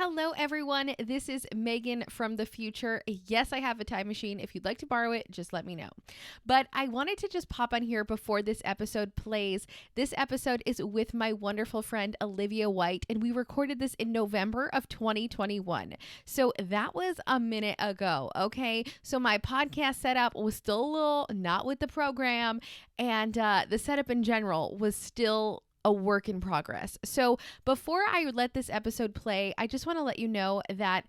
Hello, everyone. This is Megan from the future. Yes, I have a time machine. If you'd like to borrow it, just let me know. But I wanted to just pop on here before this episode plays. This episode is with my wonderful friend, Olivia White, and we recorded this in November of 2021. So that was a minute ago, okay? So my podcast setup was still a little not with the program, and the setup in general was still a work in progress. So before I let this episode play, I just want to let you know that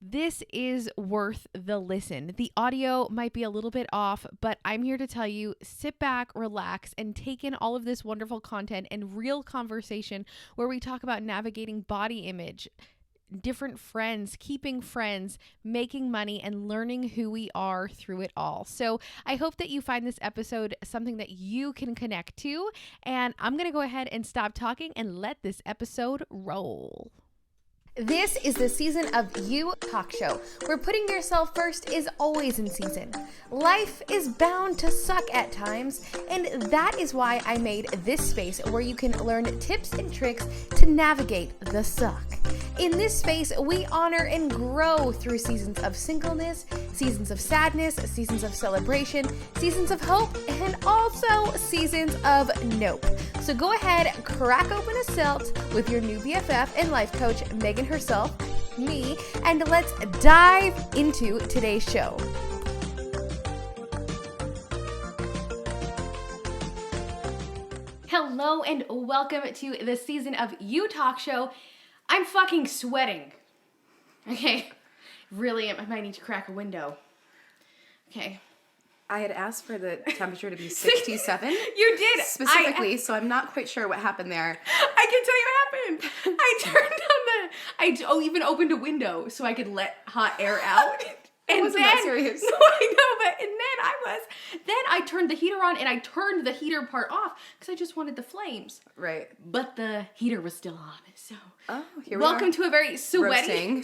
this is worth the listen. The audio might be a little bit off, but I'm here to tell you, sit back, relax, and take in all of this wonderful content and real conversation where we talk about navigating body image, different friends, keeping friends, making money, and learning who we are through it all. So I hope that you find this episode something that you can connect to. And I'm going to go ahead and stop talking and let this episode roll. This is the season of You Talkshow, where putting yourself first is always in season. Life is bound to suck at times, and that is why I made this space where you can learn tips and tricks to navigate the suck. In this space, we honor and grow through seasons of singleness, seasons of sadness, seasons of celebration, seasons of hope, and also seasons of nope. So go ahead, crack open a Celt with your new BFF and life coach, Megan herself, me, and let's dive into today's show. Hello and welcome to the season of You Talk Show. I'm fucking sweating. Okay, really, I might need to crack a window. Okay. I had asked for the temperature to be 67. You did. Specifically, so I'm not quite sure what happened there. I can tell you what happened. I turned on even opened a window so I could let hot air out. It wasn't that serious. No, I know, but then I turned the heater on and I turned the heater part off because I just wanted the flames. Right. But the heater was still on, so. Oh, here we are. Welcome to a very sweaty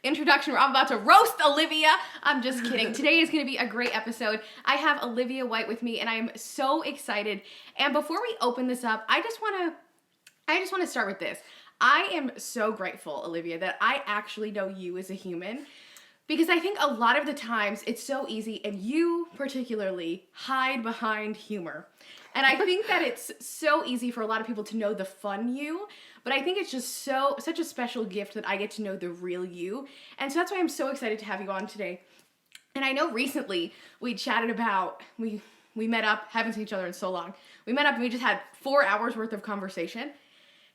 introduction where I'm about to roast Olivia. I'm just kidding. Today is going to be a great episode. I have Olivia White with me and I am so excited. And before we open this up, I just want to start with this. I am so grateful, Olivia, that I actually know you as a human. Because I think a lot of the times it's so easy, and you particularly hide behind humor. And I think that it's so easy for a lot of people to know the fun you, but I think it's just such a special gift that I get to know the real you. And so that's why I'm so excited to have you on today. And I know recently we chatted about, we met up, haven't seen each other in so long. We met up and we just had 4 hours worth of conversation.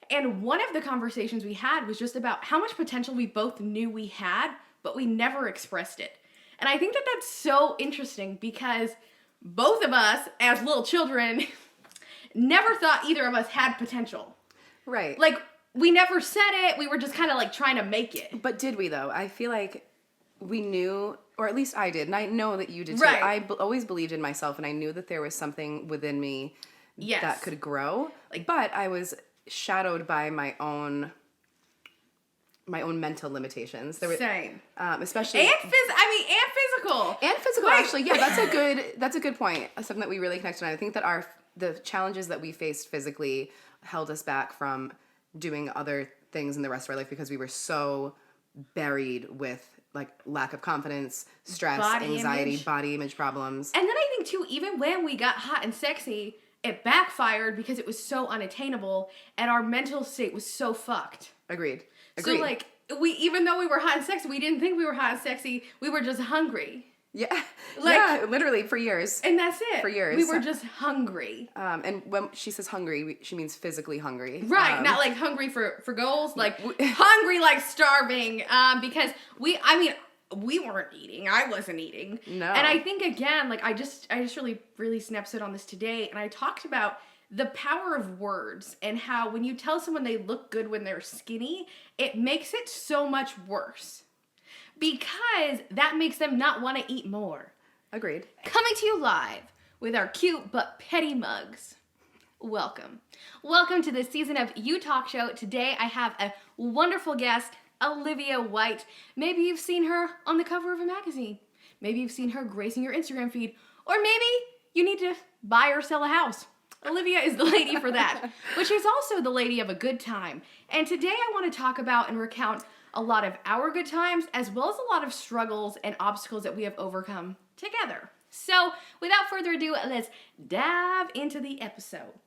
And one of the conversations we had was just about how much potential we both knew we had, but we never expressed it. And I think that that's so interesting because both of us, as little children, never thought either of us had potential. Right. Like, we never said it. We were just kind of like trying to make it. But did we, though? I feel like we knew, or at least I did, and I know that you did too. Right. I always believed in myself, and I knew that there was something within me that could grow. But I was shadowed by my own mental limitations. Same. Especially and physical. And physical, actually. Yeah, that's a good point. Something that we really connected on. I think that the challenges that we faced physically held us back from doing other things in the rest of our life because we were so buried with like lack of confidence, stress, anxiety, body image problems. And then I think too, even when we got hot and sexy, it backfired because it was so unattainable and our mental state was so fucked. Agreed. So like even though we were hot and sexy, we didn't think we were hot and sexy. We were just hungry. Yeah. Yeah, literally for years. And that's it. For years. We were just hungry. And when she says hungry, she means physically hungry. Right. Not like hungry for goals, like hungry like starving. Because we weren't eating. I wasn't eating. No. And I think again, like I just really snapshot on this today, and I talked about the power of words and how when you tell someone they look good when they're skinny, it makes it so much worse because that makes them not want to eat more. Agreed. Coming to you live with our cute but petty mugs. Welcome. Welcome to this season of You Talk Show. Today I have a wonderful guest, Olivia White. Maybe you've seen her on the cover of a magazine. Maybe you've seen her gracing your Instagram feed. Or maybe you need to buy or sell a house. Olivia is the lady for that. But she's also the lady of a good time. And today I want to talk about and recount a lot of our good times as well as a lot of struggles and obstacles that we have overcome together. So without further ado, let's dive into the episode.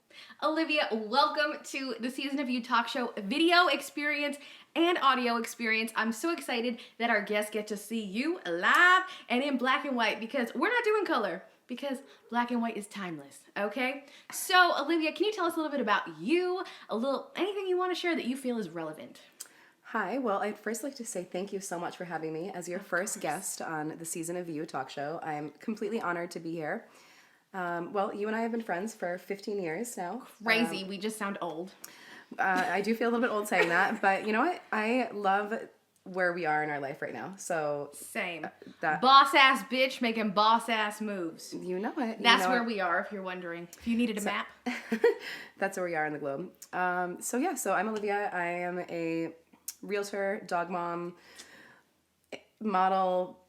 Olivia, welcome to the Season of You Talk Show video experience and audio experience. I'm so excited that our guests get to see you live and in black and white because we're not doing color. Because black and white is timeless, okay? So, Olivia, can you tell us a little bit about you? Anything you want to share that you feel is relevant? Hi, well, I'd first like to say thank you so much for having me as your first guest on the Season of You Talk Show. I'm completely honored to be here. Well, you and I have been friends for 15 years now. Crazy, we just sound old. I do feel a little bit old saying that, but you know what? I love where we are in our life right now. So same. Boss ass bitch making boss ass moves. You know it. That's where we are, if you're wondering. If you needed a map. That's where we are in the globe. So I'm Olivia. I am a realtor, dog mom, model,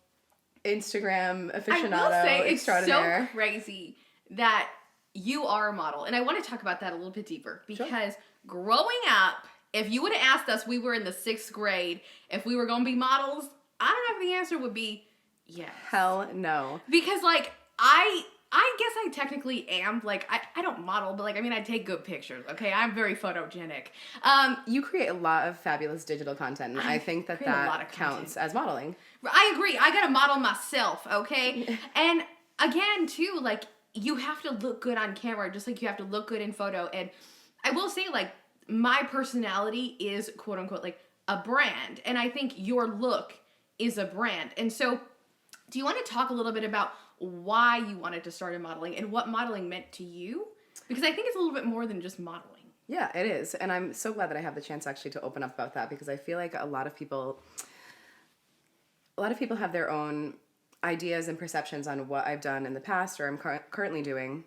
Instagram aficionado, I will say extraordinaire. It's so crazy that you are a model. And I want to talk about that a little bit deeper because growing up, if you would have asked us, we were in the 6th grade, if we were going to be models, I don't know if the answer would be yes. Hell no. Because, like, I guess I technically am. Like, I don't model, but, like, I mean, I take good pictures, okay? I'm very photogenic. You create a lot of fabulous digital content, and I think that counts as modeling. I agree. I got to model myself, okay? And, again, too, like, you have to look good on camera, just like you have to look good in photo. And I will say, like, my personality is, quote unquote, like a brand. And I think your look is a brand. And so do you want to talk a little bit about why you wanted to start in modeling and what modeling meant to you? Because I think it's a little bit more than just modeling. Yeah, it is. And I'm so glad that I have the chance actually to open up about that because I feel like a lot of people have their own ideas and perceptions on what I've done in the past or I'm currently doing.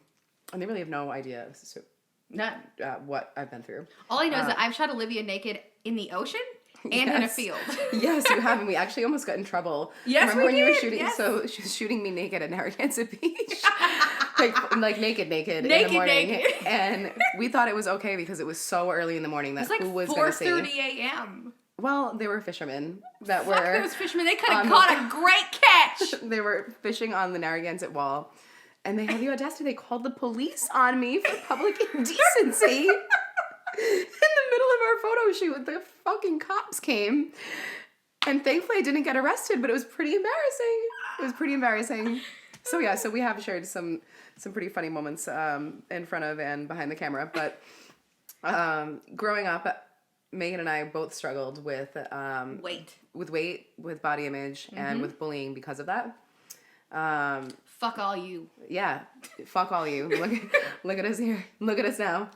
And they really have no idea what I've been through. All I know is that I've shot Olivia naked in the ocean and in a field. Yes, you have. And we actually almost got in trouble. Yes, remember when did. You were shooting? Yes. So she was shooting me naked at Narragansett Beach, like naked in the morning. And we thought it was okay because it was so early in the morning that who was going to see? It was like 4:30 a.m. Well, they were fishermen that Fuck were. Those fishermen! They could have caught a great catch. They were fishing on the Narragansett Wall. And they had the audacity, they called the police on me for public indecency. In the middle of our photo shoot, the fucking cops came. And thankfully I didn't get arrested, but it was pretty embarrassing. So yeah, so we have shared some pretty funny moments in front of and behind the camera. But growing up, Megan and I both struggled with weight, with body image, and with bullying because of that. Fuck all you. Yeah, fuck all you. Look at us here. Look at us now.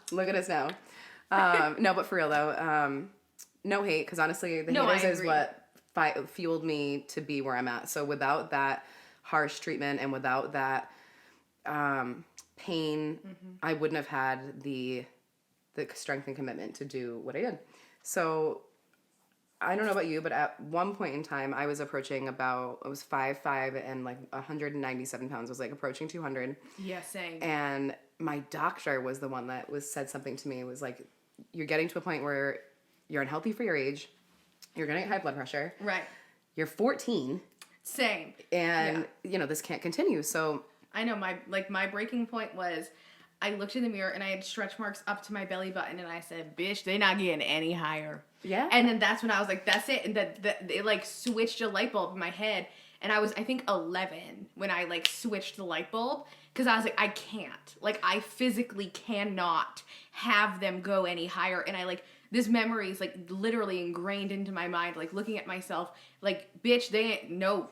No, but for real though, no hate, because honestly, the haters is what fueled me to be where I'm at. So without that harsh treatment and without that pain, I wouldn't have had the strength and commitment to do what I did. So I don't know about you, but at one point in time, I was approaching I was 5'5" and like 197 pounds. I was like approaching 200. Yeah, same. And my doctor was the one that said something to me. It was like, you're getting to a point where you're unhealthy for your age. You're going to get high blood pressure. Right. You're 14. Same. And, this can't continue. So I know my breaking point was I looked in the mirror and I had stretch marks up to my belly button and I said, bitch, they're not getting any higher. Yeah. And then that's when I was like, that's it. And that it like switched a light bulb in my head. And I was, I think, 11 when I like switched the light bulb. Because I was like, I can't. Like, I physically cannot have them go any higher. And I like, this memory is like literally ingrained into my mind. Like looking at myself, like, bitch, they ain't, no.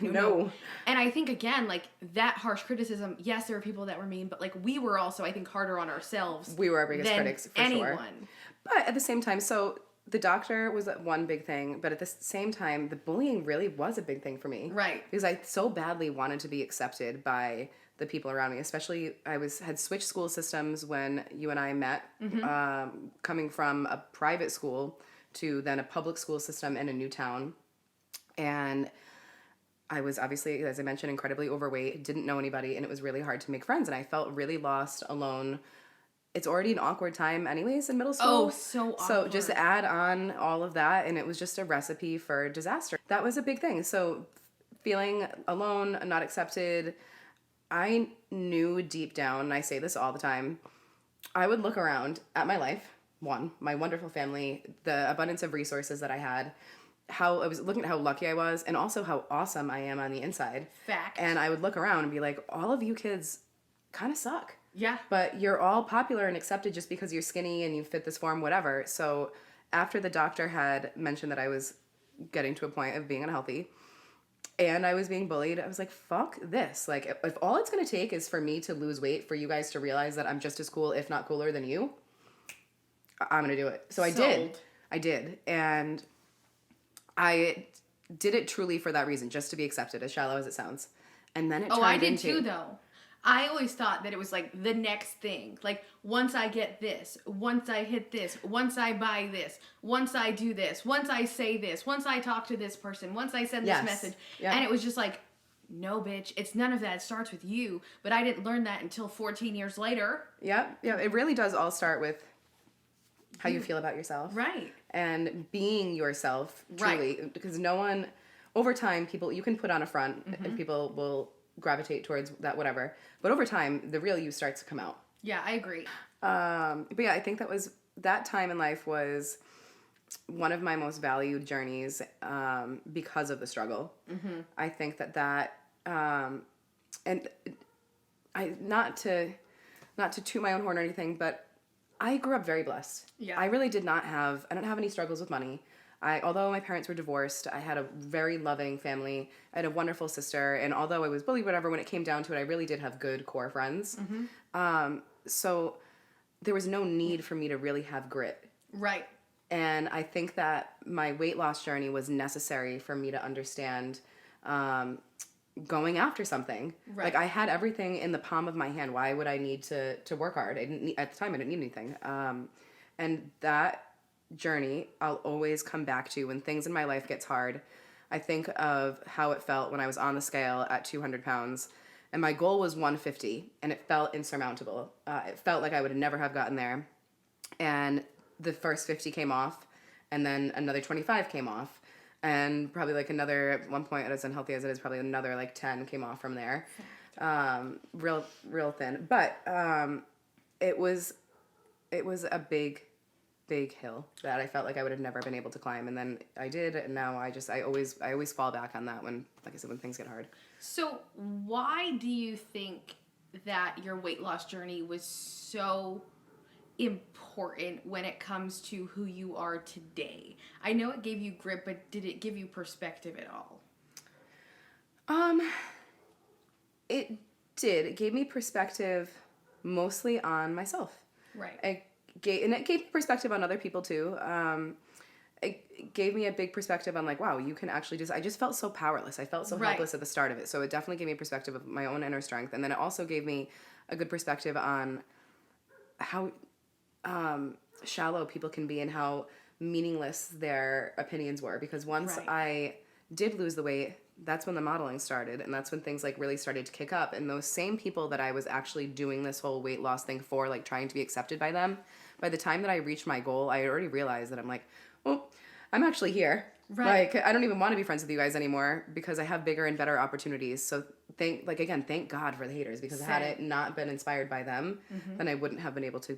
And I think, again, like, that harsh criticism, yes, there were people that were mean, but, like, we were also, I think, harder on ourselves. We were our biggest critics, for anyone. Sure. But at the same time, so the doctor was one big thing, but at the same time, the bullying really was a big thing for me. Right. Because I so badly wanted to be accepted by the people around me, especially I had switched school systems when you and I met, coming from a private school to then a public school system in a new town. And I was obviously, as I mentioned, incredibly overweight, didn't know anybody, and it was really hard to make friends. And I felt really lost, alone, it's already an awkward time anyways in middle Oh, school. so So just awkward. add on all of that, and it was just a recipe for disaster. That was a big thing. So feeling alone, not accepted, I knew deep down, and I say this all the time, I would look around at my life, one, my wonderful family, the abundance of resources that I had, how I was looking at how lucky I was, and also how awesome I am on the inside. Fact. And I would look around and be like, all of you kids kind of suck. Yeah. But you're all popular and accepted just because you're skinny and you fit this form, whatever. So after the doctor had mentioned that I was getting to a point of being unhealthy and I was being bullied, I was like, fuck this. Like, if all it's going to take is for me to lose weight, for you guys to realize that I'm just as cool, if not cooler than you, I'm going to do it. So I did. Sold. I did. And I did it truly for that reason, just to be accepted, as shallow as it sounds. And then it turned Oh, I did into, too, though. I always thought that it was like the next thing. Like, once I get this, once I hit this, once I buy this, once I do this, once I say this, once I talk to this person, once I send Yes. this message. Yep. And it was just like, no, bitch, it's none of that. It starts with you. But I didn't learn that until 14 years later. Yeah, it really does all start with how you feel about yourself. Right. And being yourself, truly. Right. Because no one, over time, people, you can put on a front and people will gravitate towards that, whatever. But over time, the real you starts to come out. Yeah, I agree. But yeah, I think that time in life was one of my most valued journeys because of the struggle. I think that and I not to toot my own horn or anything, but I grew up very blessed. Yeah. I really did not have, I don't have any struggles with money. Although my parents were divorced, I had a very loving family. I had a wonderful sister, and although I was bullied, whatever, when it came down to it, I really did have good core friends. So there was no need for me to really have grit. Right. And I think that my weight loss journey was necessary for me to understand going after something. Right. Like, I had everything in the palm of my hand. Why would I need to work hard? I didn't need, at the time, I didn't need anything. And that journey I'll always come back to when things in my life gets hard. I think of how it felt when I was on the scale at 200 pounds and my goal was 150 and it felt insurmountable. It felt like I would never have gotten there. And the first 50 came off and then another 25 came off and probably like another, at one point as unhealthy as it is, probably another like 10 came off from there. Real thin. But it was a big hill that I felt like I would have never been able to climb, and then I did, and now I always fall back on that when, like I said, when things get hard. So why do you think that your weight loss journey was so important when it comes to who you are today? I know it gave you grit, but did it give you perspective at all? It did. It gave me perspective mostly on myself. Right. And it gave me perspective on other people too. It gave me a big perspective on like, wow, you can actually I just felt so powerless. I felt so helpless at the start of it. So it definitely gave me a perspective of my own inner strength. And then it also gave me a good perspective on how shallow people can be and how meaningless their opinions were. Because once I did lose the weight, that's when the modeling started, and that's when things like really started to kick up. And those same people that I was actually doing this whole weight loss thing for, like trying to be accepted by them, by the time that I reached my goal, I had already realized that I'm like, oh, I'm actually here. Right. Like, I don't even want to be friends with you guys anymore because I have bigger and better opportunities. So thank God for the haters, because had it not been inspired by them, then I wouldn't have been able to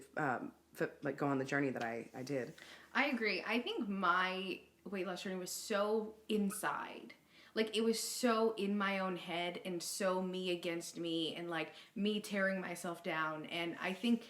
go on the journey that I did. I agree. I think my weight loss journey was so inside. Like, it was so in my own head and so me against me and, like, me tearing myself down. And I think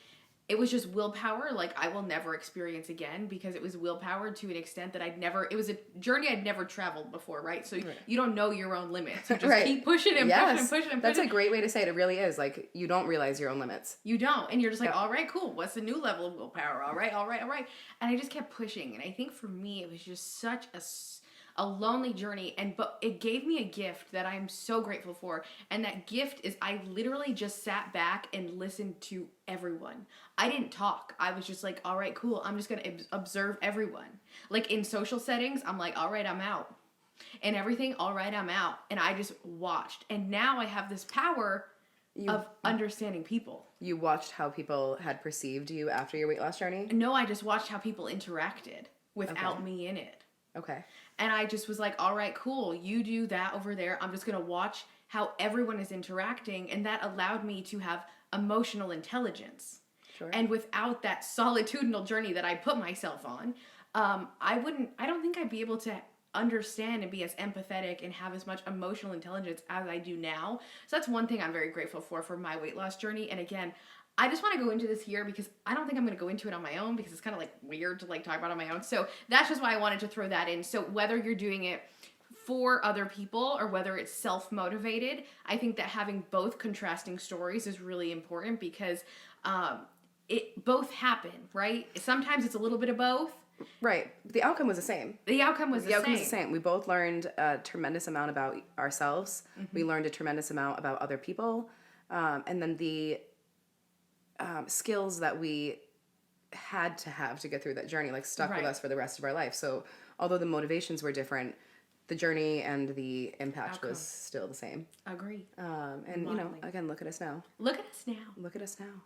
it was just willpower, like, I will never experience again, because it was willpower to an extent that it was a journey I'd never traveled before, right? So you don't know your own limits. You just keep pushing and pushing and pushing and pushing. That's a great way to say it. It really is. Like, you don't realize your own limits. You don't. And you're just like, all right, cool. What's the new level of willpower? All right. And I just kept pushing. And I think for me, it was just such a lonely journey, but it gave me a gift that I'm so grateful for. And that gift is I literally just sat back and listened to everyone. I didn't talk. I was just like, all right, cool. I'm just going to observe everyone. Like, in social settings, I'm like, all right, I'm out. And everything, all right, I'm out. And I just watched. And now I have this power of understanding people. You watched how people had perceived you after your weight loss journey? No, I just watched how people interacted without me in it. Okay. And I just was like, all right, cool. You do that over there. I'm just going to watch how everyone is interacting. And that allowed me to have emotional intelligence. Sure. And without that solitudinal journey that I put myself on, I don't think I'd be able to understand and be as empathetic and have as much emotional intelligence as I do now. So that's one thing I'm very grateful for my weight loss journey. And again, I just want to go into this here because I don't think I'm going to go into it on my own because it's kind of like weird to like talk about on my own. So that's just why I wanted to throw that in. So whether you're doing it for other people or whether it's self-motivated, I think that having both contrasting stories is really important because it both happen, right? Sometimes it's a little bit of both. Right. The outcome was the same. The outcome was the same. We both learned a tremendous amount about ourselves. Mm-hmm. We learned a tremendous amount about other people. And then the skills that we had to have to get through that journey, like stuck with us for the rest of our life. So although the motivations were different, the journey and the impact was still the same. Agree. And, you know, again, look at us now. Look at us now. Look at us now.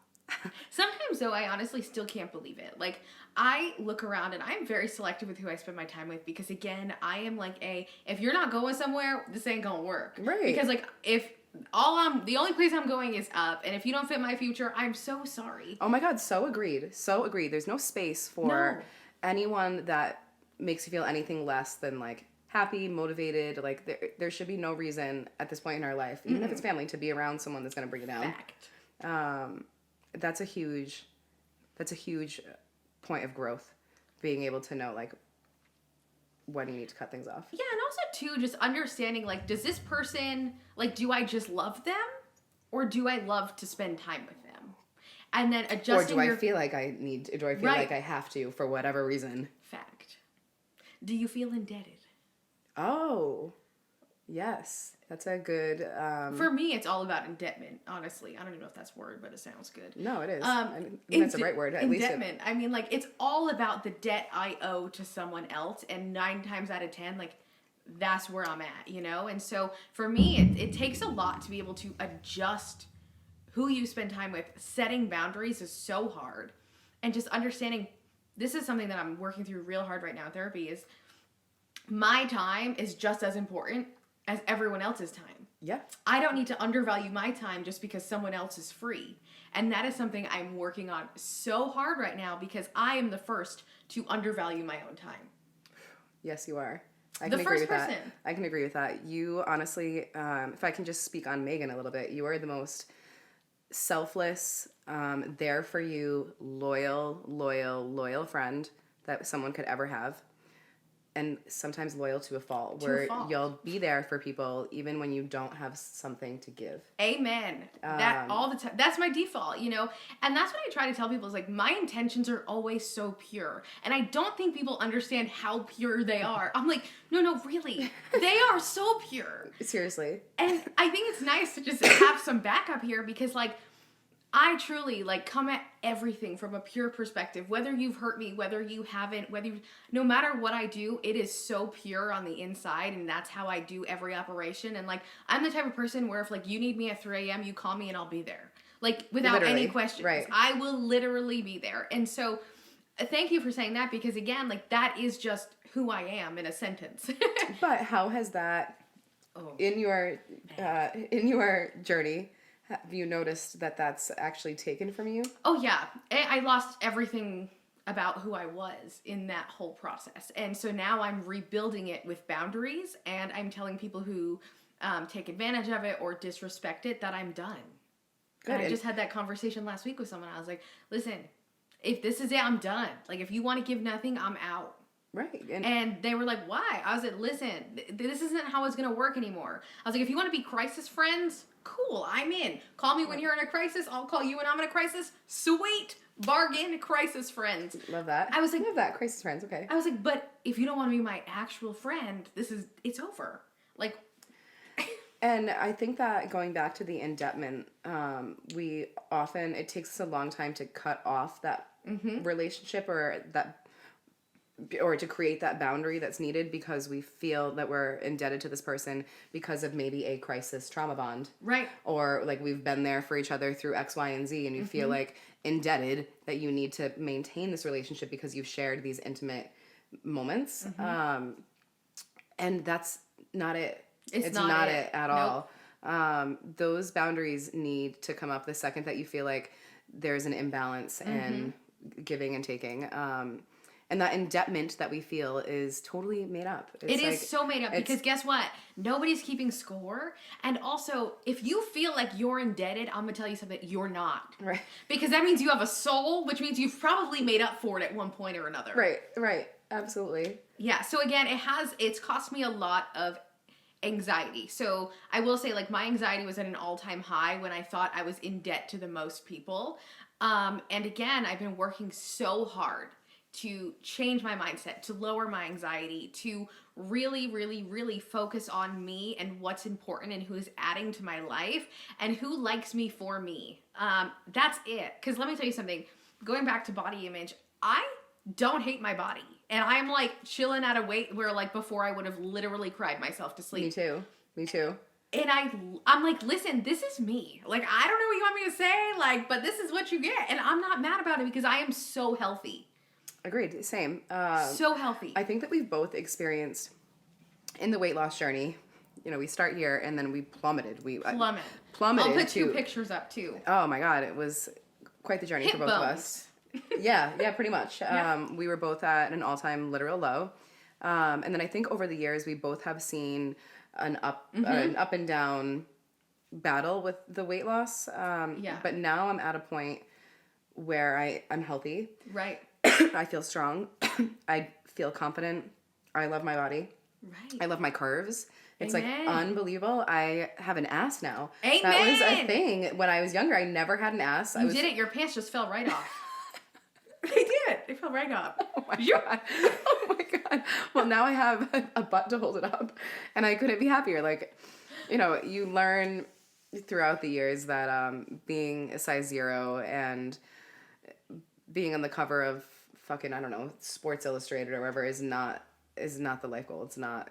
Sometimes, though, I honestly still can't believe it. Like, I look around and I'm very selective with who I spend my time with because, again, I am like if you're not going somewhere, this ain't gonna work. Right. Because, like, if the only place I'm going is up, and if you don't fit my future, I'm so sorry. Oh my God, so agreed. So agreed. There's no space for anyone that makes you feel anything less than, like, happy, motivated. Like, there should be no reason at this point in our life, even if it's family, to be around someone that's gonna bring you down. Fact. That's a huge point of growth, being able to know like when you need to cut things off. Yeah, and also too, just understanding like, does this person, like, do I just love them or do I love to spend time with them? And then adjusting. Or do I feel like I need to, do I feel like I have to for whatever reason? Fact. Do you feel indebted? Oh, yes. That's a good... For me, it's all about indebtment, honestly. I don't even know if that's a word, but it sounds good. No, it is. I mean, that's the right word. At least indebtment. I mean, like, it's all about the debt I owe to someone else, and 9 times out of 10, like, that's where I'm at, you know? And so, for me, it takes a lot to be able to adjust who you spend time with. Setting boundaries is so hard. And just understanding, this is something that I'm working through real hard right now in therapy, is my time is just as important as everyone else's time. Yeah. I don't need to undervalue my time just because someone else is free. And that is something I'm working on so hard right now because I am the first to undervalue my own time. Yes, you are. I can agree with that. I can agree with that. You honestly, if I can just speak on Megan a little bit, you are the most selfless, there for you, loyal friend that someone could ever have. And sometimes loyal to a fault, where you'll be there for people even when you don't have something to give. Amen. That all the time. That's my default, you know? And that's what I try to tell people is like, my intentions are always so pure. And I don't think people understand how pure they are. I'm like, no, really. They are so pure. Seriously. And I think it's nice to just have some backup here because like, I truly like come at everything from a pure perspective, whether you've hurt me, whether you haven't, no matter what I do, it is so pure on the inside. And that's how I do every operation. And like, I'm the type of person where if like you need me at 3 a.m., you call me and I'll be there. Like without any questions, right. I will literally be there. And so thank you for saying that because again, like that is just who I am in a sentence. But how has that in your journey, have you noticed that that's actually taken from you? Oh, yeah. I lost everything about who I was in that whole process. And so now I'm rebuilding it with boundaries, and I'm telling people who take advantage of it or disrespect it that I'm done. Good. And I just had that conversation last week with someone. I was like, listen, if this is it, I'm done. Like, if you want to give nothing, I'm out. Right. And they were like, why? I was like, listen, this isn't how it's going to work anymore. I was like, if you want to be crisis friends, cool, I'm in. Call me when you're in a crisis. I'll call you when I'm in a crisis. Sweet. Bargain, crisis friends. Love that. I was like, love that. Crisis friends. Okay. I was like, but if you don't want to be my actual friend, it's over. Like. And I think that going back to the indebtment, it takes us a long time to cut off that relationship or that or to create that boundary that's needed because we feel that we're indebted to this person because of maybe a crisis trauma bond. Right. Or like we've been there for each other through X, Y, and Z, and you feel like indebted that you need to maintain this relationship because you've shared these intimate moments. And that's not it. It's not it at all. Those boundaries need to come up the second that you feel like there's an imbalance in giving and taking. And that indebtment that we feel is totally made up. It is so made up because guess what? Nobody's keeping score. And also, if you feel like you're indebted, I'm going to tell you something, you're not. Right. Because that means you have a soul, which means you've probably made up for it at one point or another. Right. Absolutely. Yeah. So again, it's cost me a lot of anxiety. So I will say, like, my anxiety was at an all-time high when I thought I was in debt to the most people. And again, I've been working so hard to change my mindset, to lower my anxiety, to really, really, really focus on me and what's important and who's adding to my life and who likes me for me. That's it. Because let me tell you something. Going back to body image, I don't hate my body. And I'm like chilling at a weight where like before I would have literally cried myself to sleep. Me too. And I'm like, listen, this is me. Like, I don't know what you want me to say, like, but this is what you get. And I'm not mad about it because I am so healthy. Agreed. Same. So healthy. I think that we've both experienced in the weight loss journey, you know, we start here and then we plummeted. Plummeted. I'll put two pictures up too. Oh my God. It was quite the journey for both of us. Yeah, pretty much. Yeah. We were both at an all-time literal low. And then I think over the years, we both have seen an up and down battle with the weight loss. But now I'm at a point where I'm healthy. Right. I feel strong. I feel confident. I love my body. Right. I love my curves. It's Amen. like unbelievable. I have an ass now. Amen. That was a thing. When I was younger, I never had an ass. You did it. Your pants just fell right off. They did. They fell right off. Oh my God. Oh my God. Well, now I have a butt to hold it up, and I couldn't be happier. Like, you know, you learn throughout the years that being a size 0 and being on the cover of fucking, I don't know, Sports Illustrated or whatever is not the life goal. It's not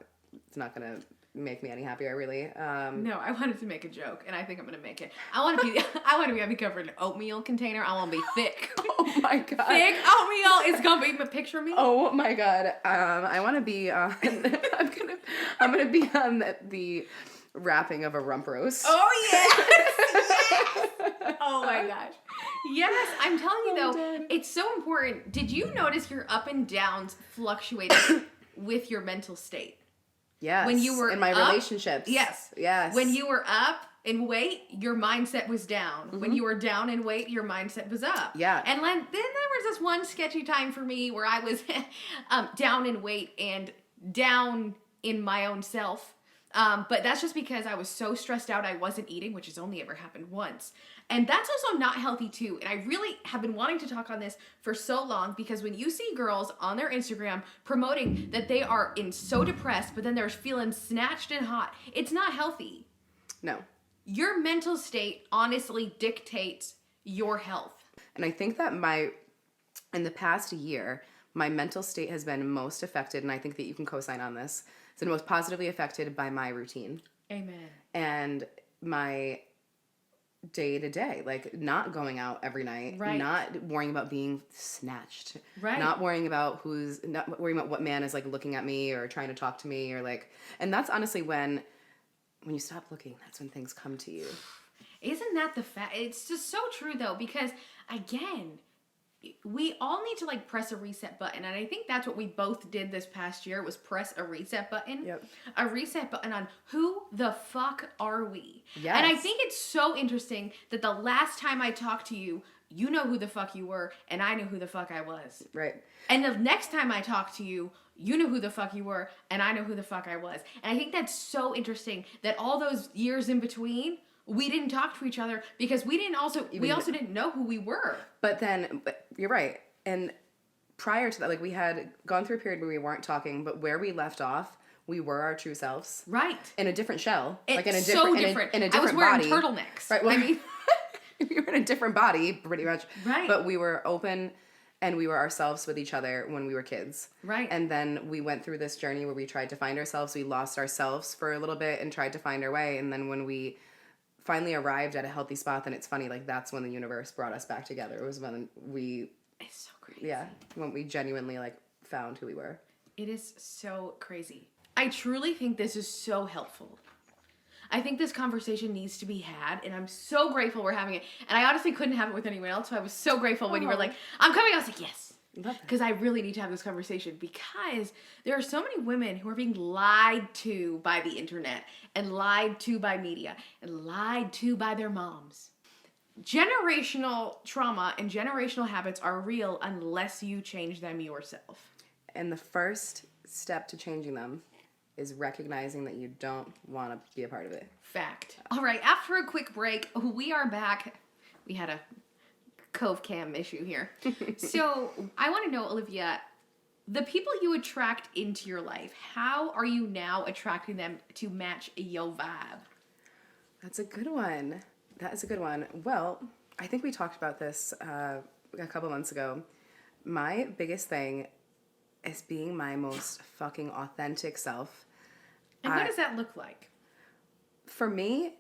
gonna make me any happier, really. No, I wanted to make a joke, and I think I'm gonna make it. I want to be having covered in an oatmeal container. I want to be thick. Oh my God. Thick oatmeal is gonna be a picture of me. Oh my God. I want to be on. I'm gonna be on the wrapping of a rump roast. Oh yes. Yes. Oh my gosh. Yes, I'm telling you though, it's so important. Did you notice your up and downs fluctuated with your mental state? Yes. When you were in my relationships. Yes. Yes. When you were up in weight, your mindset was down. Mm-hmm. When you were down in weight, your mindset was up. Yeah. And then there was this one sketchy time for me where I was down in weight and down in my own self. But that's just because I was so stressed out I wasn't eating, which has only ever happened once. And that's also not healthy too. And I really have been wanting to talk on this for so long because when you see girls on their Instagram promoting that they are so depressed, but then they're feeling snatched and hot, it's not healthy. No. Your mental state honestly dictates your health. And I think that in the past year, my mental state has been most affected, and I think that you can co-sign on this. It's been most positively affected by my routine. Amen. And my day-to-day, like not going out every night, right. Not worrying about being snatched, right. Not worrying about what man is like looking at me or trying to talk to me or like, and that's honestly when you stop looking, that's when things come to you. Isn't that the fact? It's just so true though, because again, we all need to like press a reset button. And I think that's what we both did this past year was press a reset button. Yep. A reset button on who the fuck are we? Yes. And I think it's so interesting that the last time I talked to you, you know who the fuck you were and I knew who the fuck I was. Right. And the next time I talked to you, you knew who the fuck you were and I know who the fuck I was. And I think that's so interesting that all those years in between, we didn't talk to each other because we also didn't know who we were. But you're right. And prior to that, like we had gone through a period where we weren't talking, but where we left off, we were our true selves. Right. In a different shell. It's like in a so different, in a different I was wearing body. turtlenecks. Right. Well, I mean, we were in a different body, pretty much. Right. But we were open And we were ourselves with each other when we were kids. Right. And then we went through this journey where we tried to find ourselves. We lost ourselves for a little bit and tried to find our way. And then when we finally arrived at a healthy spot, then it's funny, like that's when the universe brought us back together. It was when we... It's so crazy. Yeah. When we genuinely like found who we were. It is so crazy. I truly think this is so helpful. I think this conversation needs to be had, and I'm so grateful we're having it. And I honestly couldn't have it with anyone else, so I was so grateful when you were like, I'm coming. I was like, yes. Because I really need to have this conversation, because there are so many women who are being lied to by the internet and lied to by media and lied to by their moms. Generational trauma and generational habits are real unless you change them yourself. And the first step to changing them is recognizing that you don't want to be a part of it. Fact. All right, after a quick break, we are back. We had a Cove Cam issue here. So I want to know, Olivia, the people you attract into your life, how are you now attracting them to match your vibe? That's a good one. That is a good one. Well, I think we talked about this a couple months ago. My biggest thing is being my most fucking authentic self. And what does that look like? For me,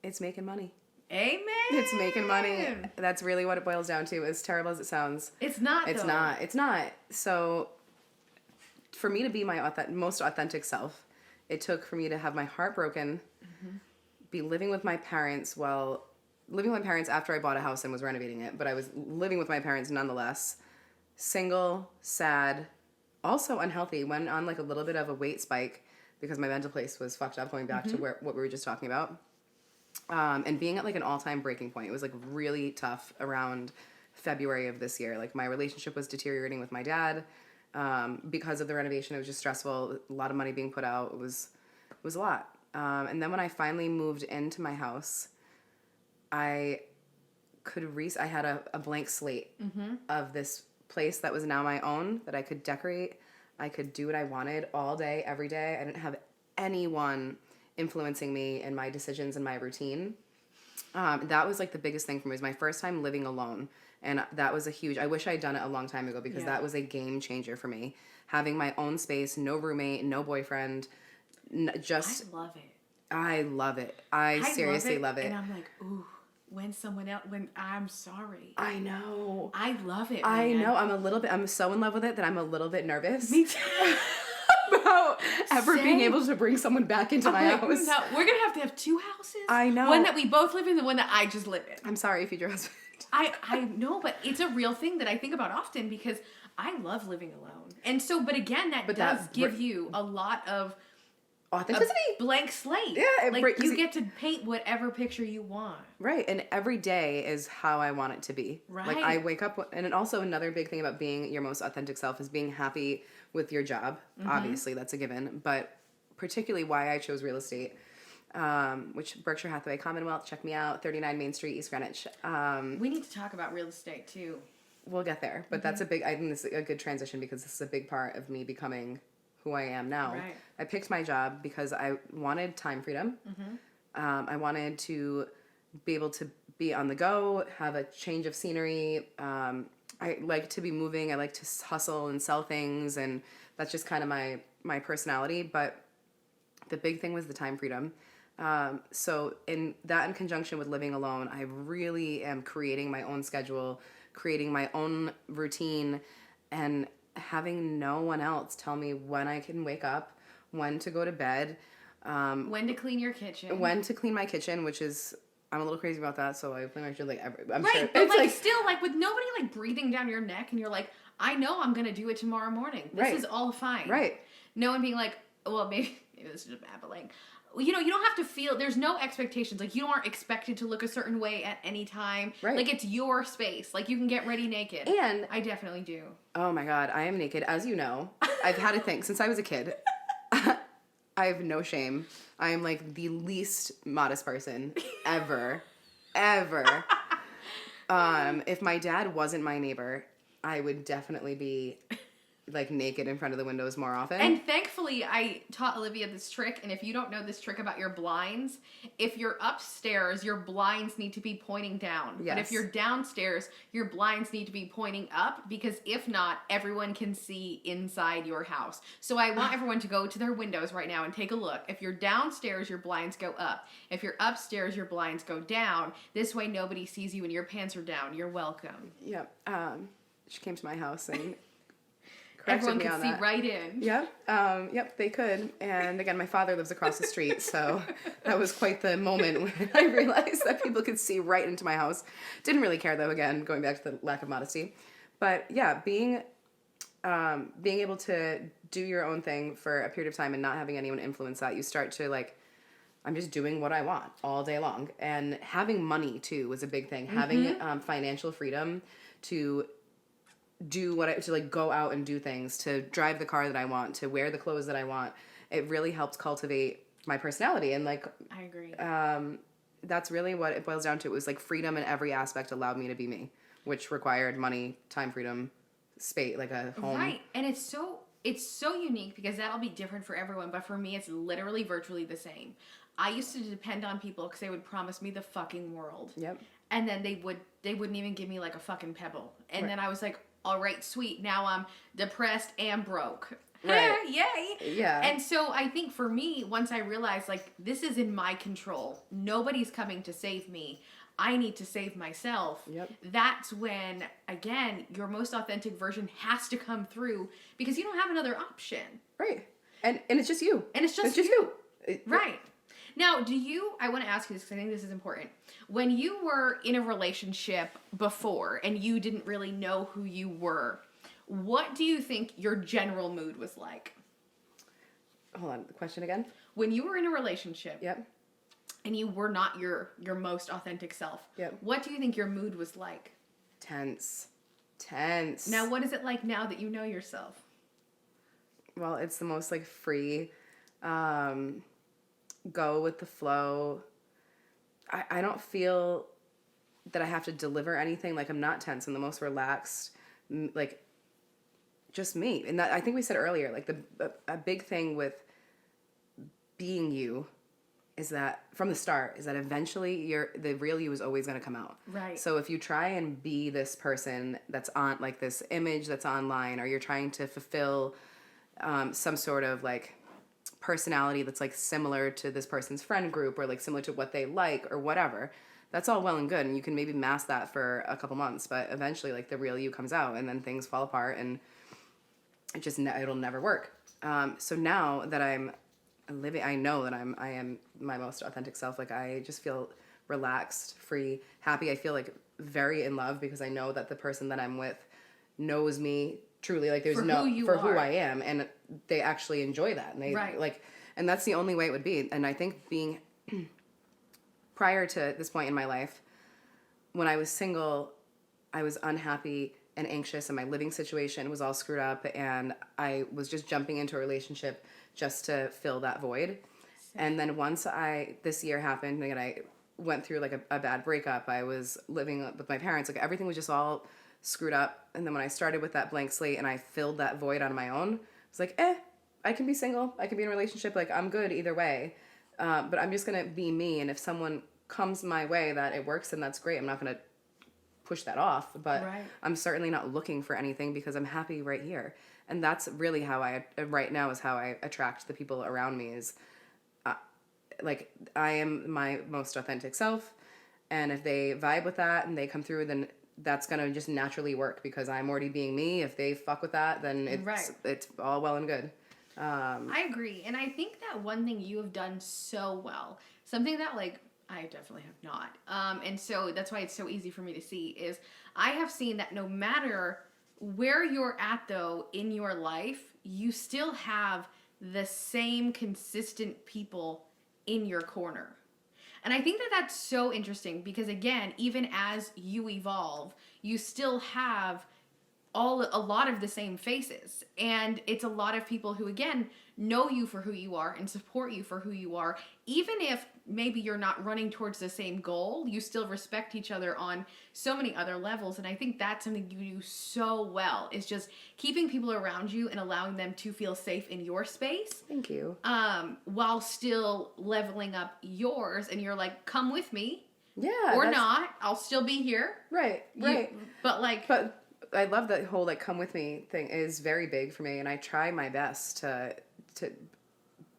it's making money. Amen. It's making money. That's really what it boils down to, as terrible as it sounds. It's not, It's though. not. It's not. So for me to be my most authentic self, it took for me to have my heart broken, be living with my parents after I bought a house and was renovating it, but I was living with my parents nonetheless. Single, sad, also unhealthy, went on like a little bit of a weight spike because my mental place was fucked up, going back to what we were just talking about. And being at like an all-time breaking point. It was like really tough around February of this year. Like my relationship was deteriorating with my dad because of the renovation. It was just stressful, a lot of money being put out. It was a lot. And then when I finally moved into my house, I had a blank slate of this place that was now my own, that I could decorate. I could do what I wanted all day, every day. I didn't have anyone influencing me in my decisions and my routine. That was like the biggest thing for me. It was my first time living alone. And that was I wish I had done it a long time ago, because that was a game changer for me. Having my own space, no roommate, no boyfriend, I love it. I love it. I seriously love it. And I'm like, ooh, when I'm sorry. I know. I love it, I man. know. I'm so in love with it that I'm a little bit nervous. Me too. About ever being able to bring someone back into my house. No, we're going to have two houses. I know. One that we both live in, the one that I just live in. I'm sorry, future husband. I know, but it's a real thing that I think about often, because I love living alone. And so, but again, that does give you a lot of authenticity. A blank slate. Yeah. Like you get to paint whatever picture you want. Right. And every day is how I want it to be. Right. Like I wake up, and also another big thing about being your most authentic self is being happy with your job. Obviously, that's a given. But particularly why I chose real estate, which Berkshire Hathaway Commonwealth, check me out, 39 Main Street, East Greenwich. We need to talk about real estate too. We'll get there. But I think this is a good transition, because this is a big part of me becoming who I am now. Right. I picked my job because I wanted time freedom. I wanted to be able to be on the go, have a change of scenery. I like to be moving. I like to hustle and sell things, and that's just kind of my personality. But the big thing was the time freedom. So in conjunction with living alone, I really am creating my own schedule, creating my own routine, and having no one else tell me when I can wake up, when to go to bed, when to clean your kitchen, when to clean my kitchen, which is, I'm a little crazy about that, so I pretty much do I'm right, sure. but It's like still, like with nobody like breathing down your neck, and you're like, I know I'm gonna do it tomorrow morning. This is all fine. Right. No one being like, well, maybe this is just bad, but like, you know, you don't have to feel, there's no expectations. Like, you aren't expected to look a certain way at any time. Right. Like, it's your space. Like, you can get ready naked. And I definitely do. Oh my God, I am naked. As you know, I've had a thing since I was a kid. I have no shame. I am like the least modest person ever. Ever. If my dad wasn't my neighbor, I would definitely be like naked in front of the windows more often. And thankfully, I taught Olivia this trick. And if you don't know this trick about your blinds, if you're upstairs, your blinds need to be pointing down. Yes. But if you're downstairs, your blinds need to be pointing up, because if not, everyone can see inside your house. So I want everyone to go to their windows right now and take a look. If you're downstairs, your blinds go up. If you're upstairs, your blinds go down. This way, nobody sees you and your pants are down. You're welcome. Yep. She came to my house and everyone could see right in. Yep. Yep, they could. And again, my father lives across the street, so that was quite the moment when I realized that people could see right into my house. Didn't really care though, again, going back to the lack of modesty. But yeah, being able to do your own thing for a period of time and not having anyone influence that, you start to like, I'm just doing what I want all day long. And having money too was a big thing. Having financial freedom to do to like go out and do things, to drive the car that I want, to wear the clothes that I want. It really helped cultivate my personality. And like, I agree. That's really what it boils down to. It was like freedom in every aspect allowed me to be me, which required money, time, freedom, space, like a home. Right. And it's so unique because that'll be different for everyone. But for me, it's literally virtually the same. I used to depend on people because they would promise me the fucking world. Yep. And then they wouldn't even give me like a fucking pebble. And right. Then I was like, all right, sweet. Now I'm depressed and broke. Right. Yay. Yeah. And so I think for me, once I realized like this is in my control, nobody's coming to save me. I need to save myself. Yep. That's when, again, your most authentic version has to come through because you don't have another option. Right. And it's just you. And it's just you. Right. Now, I want to ask you this because I think this is important. When you were in a relationship before and you didn't really know who you were, what do you think your general mood was like? Hold on, the question again? When you were in a relationship. Yep. And you were not your most authentic self. Yep. What do you think your mood was like? Tense. Now, what is it like now that you know yourself? Well, it's the most like free, go with the flow. I don't feel that I have to deliver anything. Like I'm not tense. I'm the most relaxed, like just me. And that, I think we said earlier, like a big thing with being you is that from the start is that eventually the real you is always going to come out. Right. So if you try and be this person that's on like this image that's online, or you're trying to fulfill some sort of like personality that's like similar to this person's friend group or like similar to what they like or whatever, that's all well and good, and you can maybe mask that for a couple months, but eventually like the real you comes out and then things fall apart and it'll never work. So now that I'm living, I know that I am my most authentic self. Like I just feel relaxed, free, happy. I feel like very in love because I know that the person that I'm with knows me truly, like there's who I am, and they actually enjoy that, and they like, and that's the only way it would be. And I think being prior to this point in my life, when I was single, I was unhappy and anxious, and my living situation was all screwed up, and I was just jumping into a relationship just to fill that void. And then once this year happened, and I went through like a bad breakup, I was living with my parents, like everything was just all screwed up. And then when I started with that blank slate and I filled that void on my own, I was like, I can be single, I can be in a relationship, like I'm good either way. But I'm just gonna be me, and if someone comes my way that it works, then that's great. I'm not gonna push that off, but I'm certainly not looking for anything because I'm happy right here. And that's really how right now is how I attract the people around me, is like I am my most authentic self, and if they vibe with that and they come through, then that's gonna just naturally work because I'm already being me. If they fuck with that, then it's all well and good. I agree, and I think that one thing you have done so well, something that like I definitely have not, and so that's why it's so easy for me to see, is I have seen that no matter where you're at though in your life, you still have the same consistent people in your corner. And I think that that's so interesting because again, even as you evolve, you still have a lot of the same faces, and it's a lot of people who again know you for who you are and support you for who you are, even if maybe you're not running towards the same goal. You still respect each other on so many other levels, and I think that's something you do so well, is just keeping people around you and allowing them to feel safe in your space. Thank you. While still leveling up yours, and you're like, come with me. Yeah. Or not, I'll still be here. Right. But I love that whole like come with me thing is very big for me, and I try my best to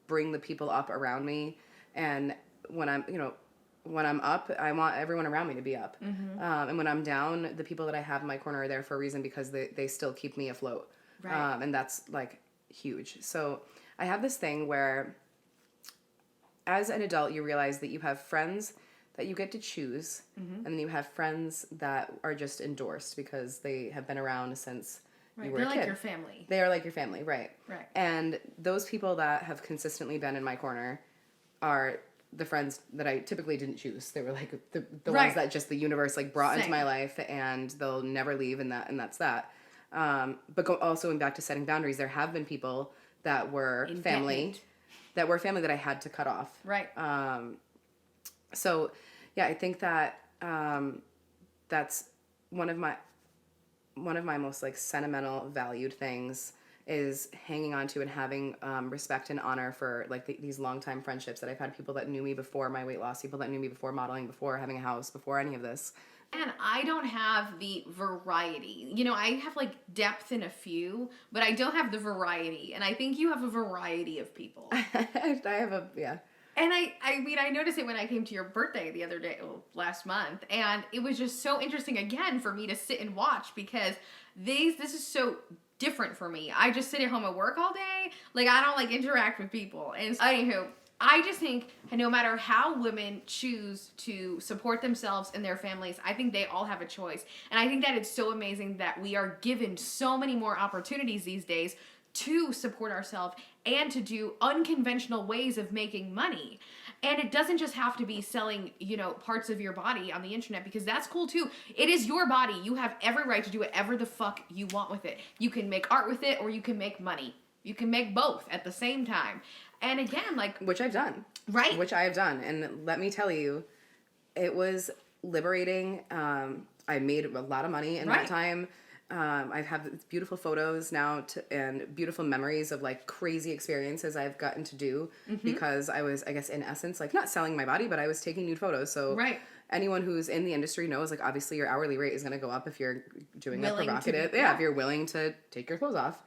bring the people up around me, and when I'm up, I want everyone around me to be up. Mm-hmm. And when I'm down, the people that I have in my corner are there for a reason, because they still keep me afloat. Right. And that's like huge. So I have this thing where as an adult you realize that you have friends that you get to choose, and then you have friends that are just endorsed because they have been around since you were a kid. They're like your family. They are like your family, right. Right. And those people that have consistently been in my corner are the friends that I typically didn't choose. They were like the ones that just the universe like brought into my life, and they'll never leave, and that's that. But also back to setting boundaries, there have been people that were family that I had to cut off. Right. So, yeah, I think that that's one of my most like sentimental valued things is hanging on to and having respect and honor for like these longtime friendships that I've had, people that knew me before my weight loss, people that knew me before modeling, before having a house, before any of this. And I don't have the variety. You know, I have like depth in a few, but I don't have the variety. And I think you have a variety of people. I have yeah. And I mean, I noticed it when I came to your birthday the other day, last month, and it was just so interesting again for me to sit and watch, because this is so different for me. I just sit at home and work all day. Like, I don't like interact with people. And anywho, I just think no matter how women choose to support themselves and their families, I think they all have a choice. And I think that it's so amazing that we are given so many more opportunities these days to support ourselves and to do unconventional ways of making money. And it doesn't just have to be selling, parts of your body on the internet, because that's cool too. It is your body. You have every right to do whatever the fuck you want with it. You can make art with it, or you can make money. You can make both at the same time. And again, like... Which I've done. Right. Which I have done. And let me tell you, it was liberating. I made a lot of money in that time. I have beautiful photos now and beautiful memories of like crazy experiences I've gotten to do, because I was, I guess, in essence, like not selling my body, but I was taking nude photos. So anyone who's in the industry knows, like, obviously your hourly rate is going to go up if you're doing a provocative, if you're willing to take your clothes off.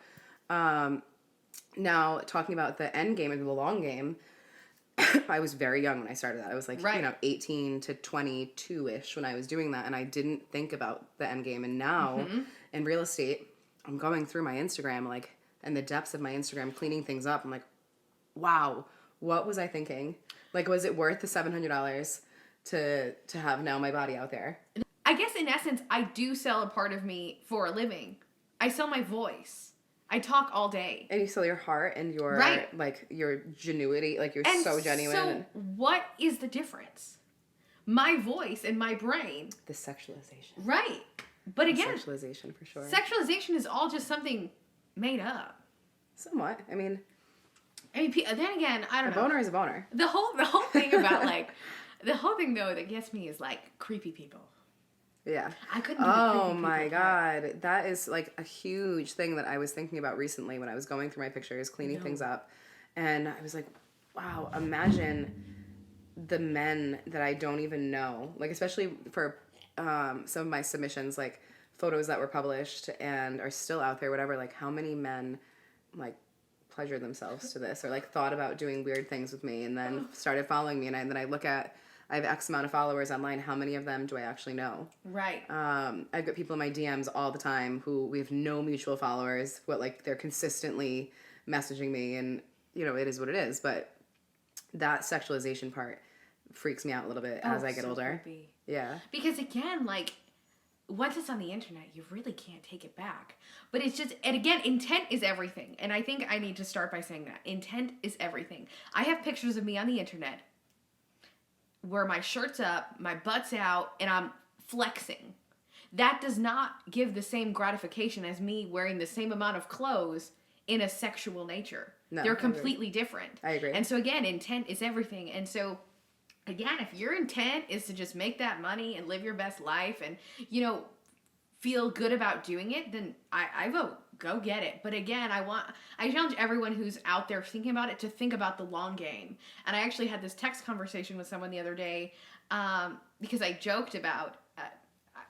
Now talking about the end game and the long game, I was very young when I started that. I was like, 18 to 22-ish when I was doing that, and I didn't think about the end game. And now in real estate, I'm going through my Instagram, like, in the depths of my Instagram, cleaning things up. I'm like, wow, what was I thinking? Like, was it worth the $700 to have now my body out there? I guess in essence, I do sell a part of me for a living. I sell my voice. I talk all day. And you sell your heart and your, like, your genuity. Like, you're so genuine. So what is the difference? My voice and my brain. The sexualization. Right. But again. Sexualization, for sure. Sexualization is all just something made up. Somewhat. I mean, then again, I don't know. A boner is a boner. The whole thing about, like, the whole thing, though, that gets me is, like, creepy people. Yeah. I couldn't do the creepy Oh my people God. part. That is like a huge thing that I was thinking about recently when I was going through my pictures, cleaning things up. And I was like, wow, imagine the men that I don't even know. Like, especially for some of my submissions, like photos that were published and are still out there, whatever, like how many men like pleasure themselves to this or like thought about doing weird things with me and then started following me. And then I look at, I have X amount of followers online. How many of them do I actually know? Right. I've got people in my DMs all the time who we have no mutual followers, but like they're consistently messaging me, and it is what it is. But that sexualization part freaks me out a little bit as I get older. Creepy. Yeah. Because again, like, once it's on the internet, you really can't take it back. But it's just, and again, intent is everything. And I think I need to start by saying that. Intent is everything. I have pictures of me on the internet where my shirt's up, my butt's out, and I'm flexing. that does not give the same gratification as me wearing the same amount of clothes in a sexual nature. No, They're completely different. I agree. And so again, intent is everything. And so again, if your intent is to just make that money and live your best life and, feel good about doing it, then I vote go get it. But again, I challenge everyone who's out there thinking about it to think about the long game. And I actually had this text conversation with someone the other day because I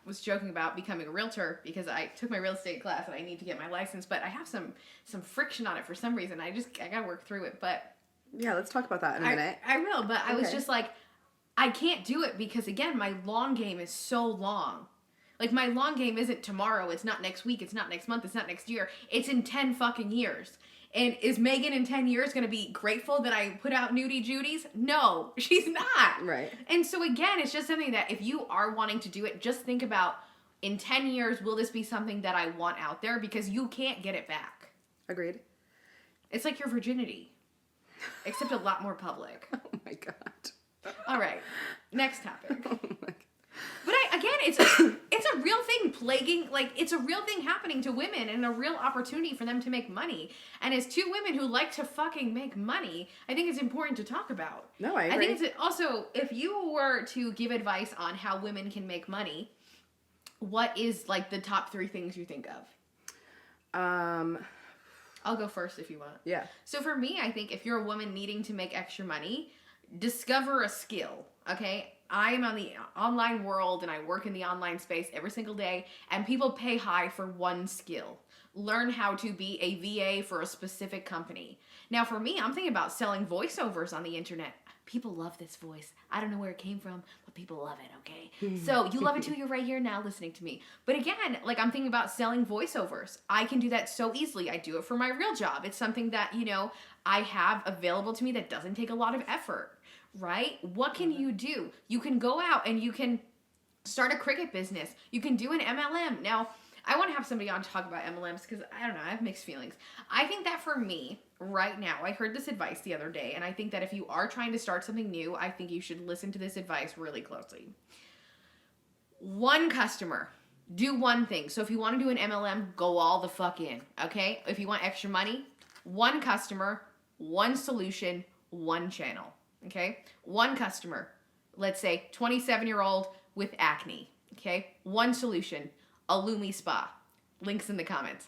was joking about becoming a realtor because I took my real estate class and I need to get my license, but I have some friction on it for some reason. I gotta work through it. But yeah, let's talk about that in a minute. I will, but I was just like, I can't do it because again, my long game is so long. Like, my long game isn't tomorrow, it's not next week, it's not next month, it's not next year. It's in 10 fucking years. And is Megan in 10 years going to be grateful that I put out Nudie Judies? No, she's not. Right. And so, again, it's just something that if you are wanting to do it, just think about, in 10 years, will this be something that I want out there? Because you can't get it back. Agreed. It's like your virginity, except a lot more public. Oh, my God. All right, next topic. Oh, my God. But again, it's a real thing plaguing, like, it's a real thing happening to women and a real opportunity for them to make money. And as two women who like to fucking make money, I think it's important to talk about. No, I agree. I think it's also, if you were to give advice on how women can make money, what is, like, the top 3 things you think of? I'll go first if you want. Yeah. So for me, I think if you're a woman needing to make extra money, discover a skill, okay? I am on the online world and I work in the online space every single day, and people pay high for one skill. Learn how to be a VA for a specific company. Now for me, I'm thinking about selling voiceovers on the internet. People love this voice. I don't know where it came from, but people love it, okay? So you love it too, you're right here now listening to me. But again, like, I'm thinking about selling voiceovers. I can do that so easily. I do it for my real job. It's something that, I have available to me that doesn't take a lot of effort. Right? What can you do? You can go out and you can start a cricket business. You can do an MLM. Now, I want to have somebody on to talk about MLMs because, I don't know, I have mixed feelings. I think that for me, right now, I heard this advice the other day, and I think that if you are trying to start something new, I think you should listen to this advice really closely. One customer. Do one thing. So if you want to do an MLM, go all the fuck in, okay? If you want extra money, one customer, one solution, one channel. Okay, one customer, let's say 27-year-old with acne. Okay, one solution, a Lumi spa. Links in the comments.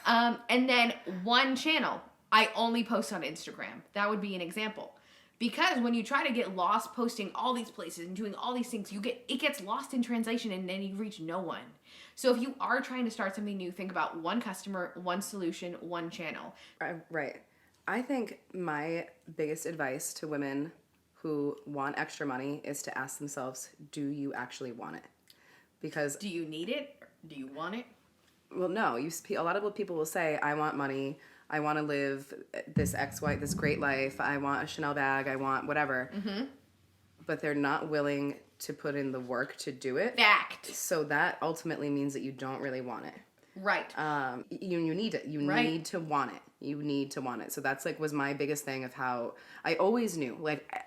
And then one channel, I only post on Instagram. That would be an example. Because when you try to get lost posting all these places and doing all these things, it gets lost in translation and then you reach no one. So if you are trying to start something new, think about one customer, one solution, one channel. Right. I think my biggest advice to women who want extra money is to ask themselves, do you actually want it? Because... Do you need it? Do you want it? Well, no. A lot of people will say, I want money. I want to live this this great life. I want a Chanel bag. I want whatever. Mm-hmm. But they're not willing to put in the work to do it. Fact. So that ultimately means that you don't really want it. Right. You need it. You need to want it. You need to want it. So that's was my biggest thing of how I always knew,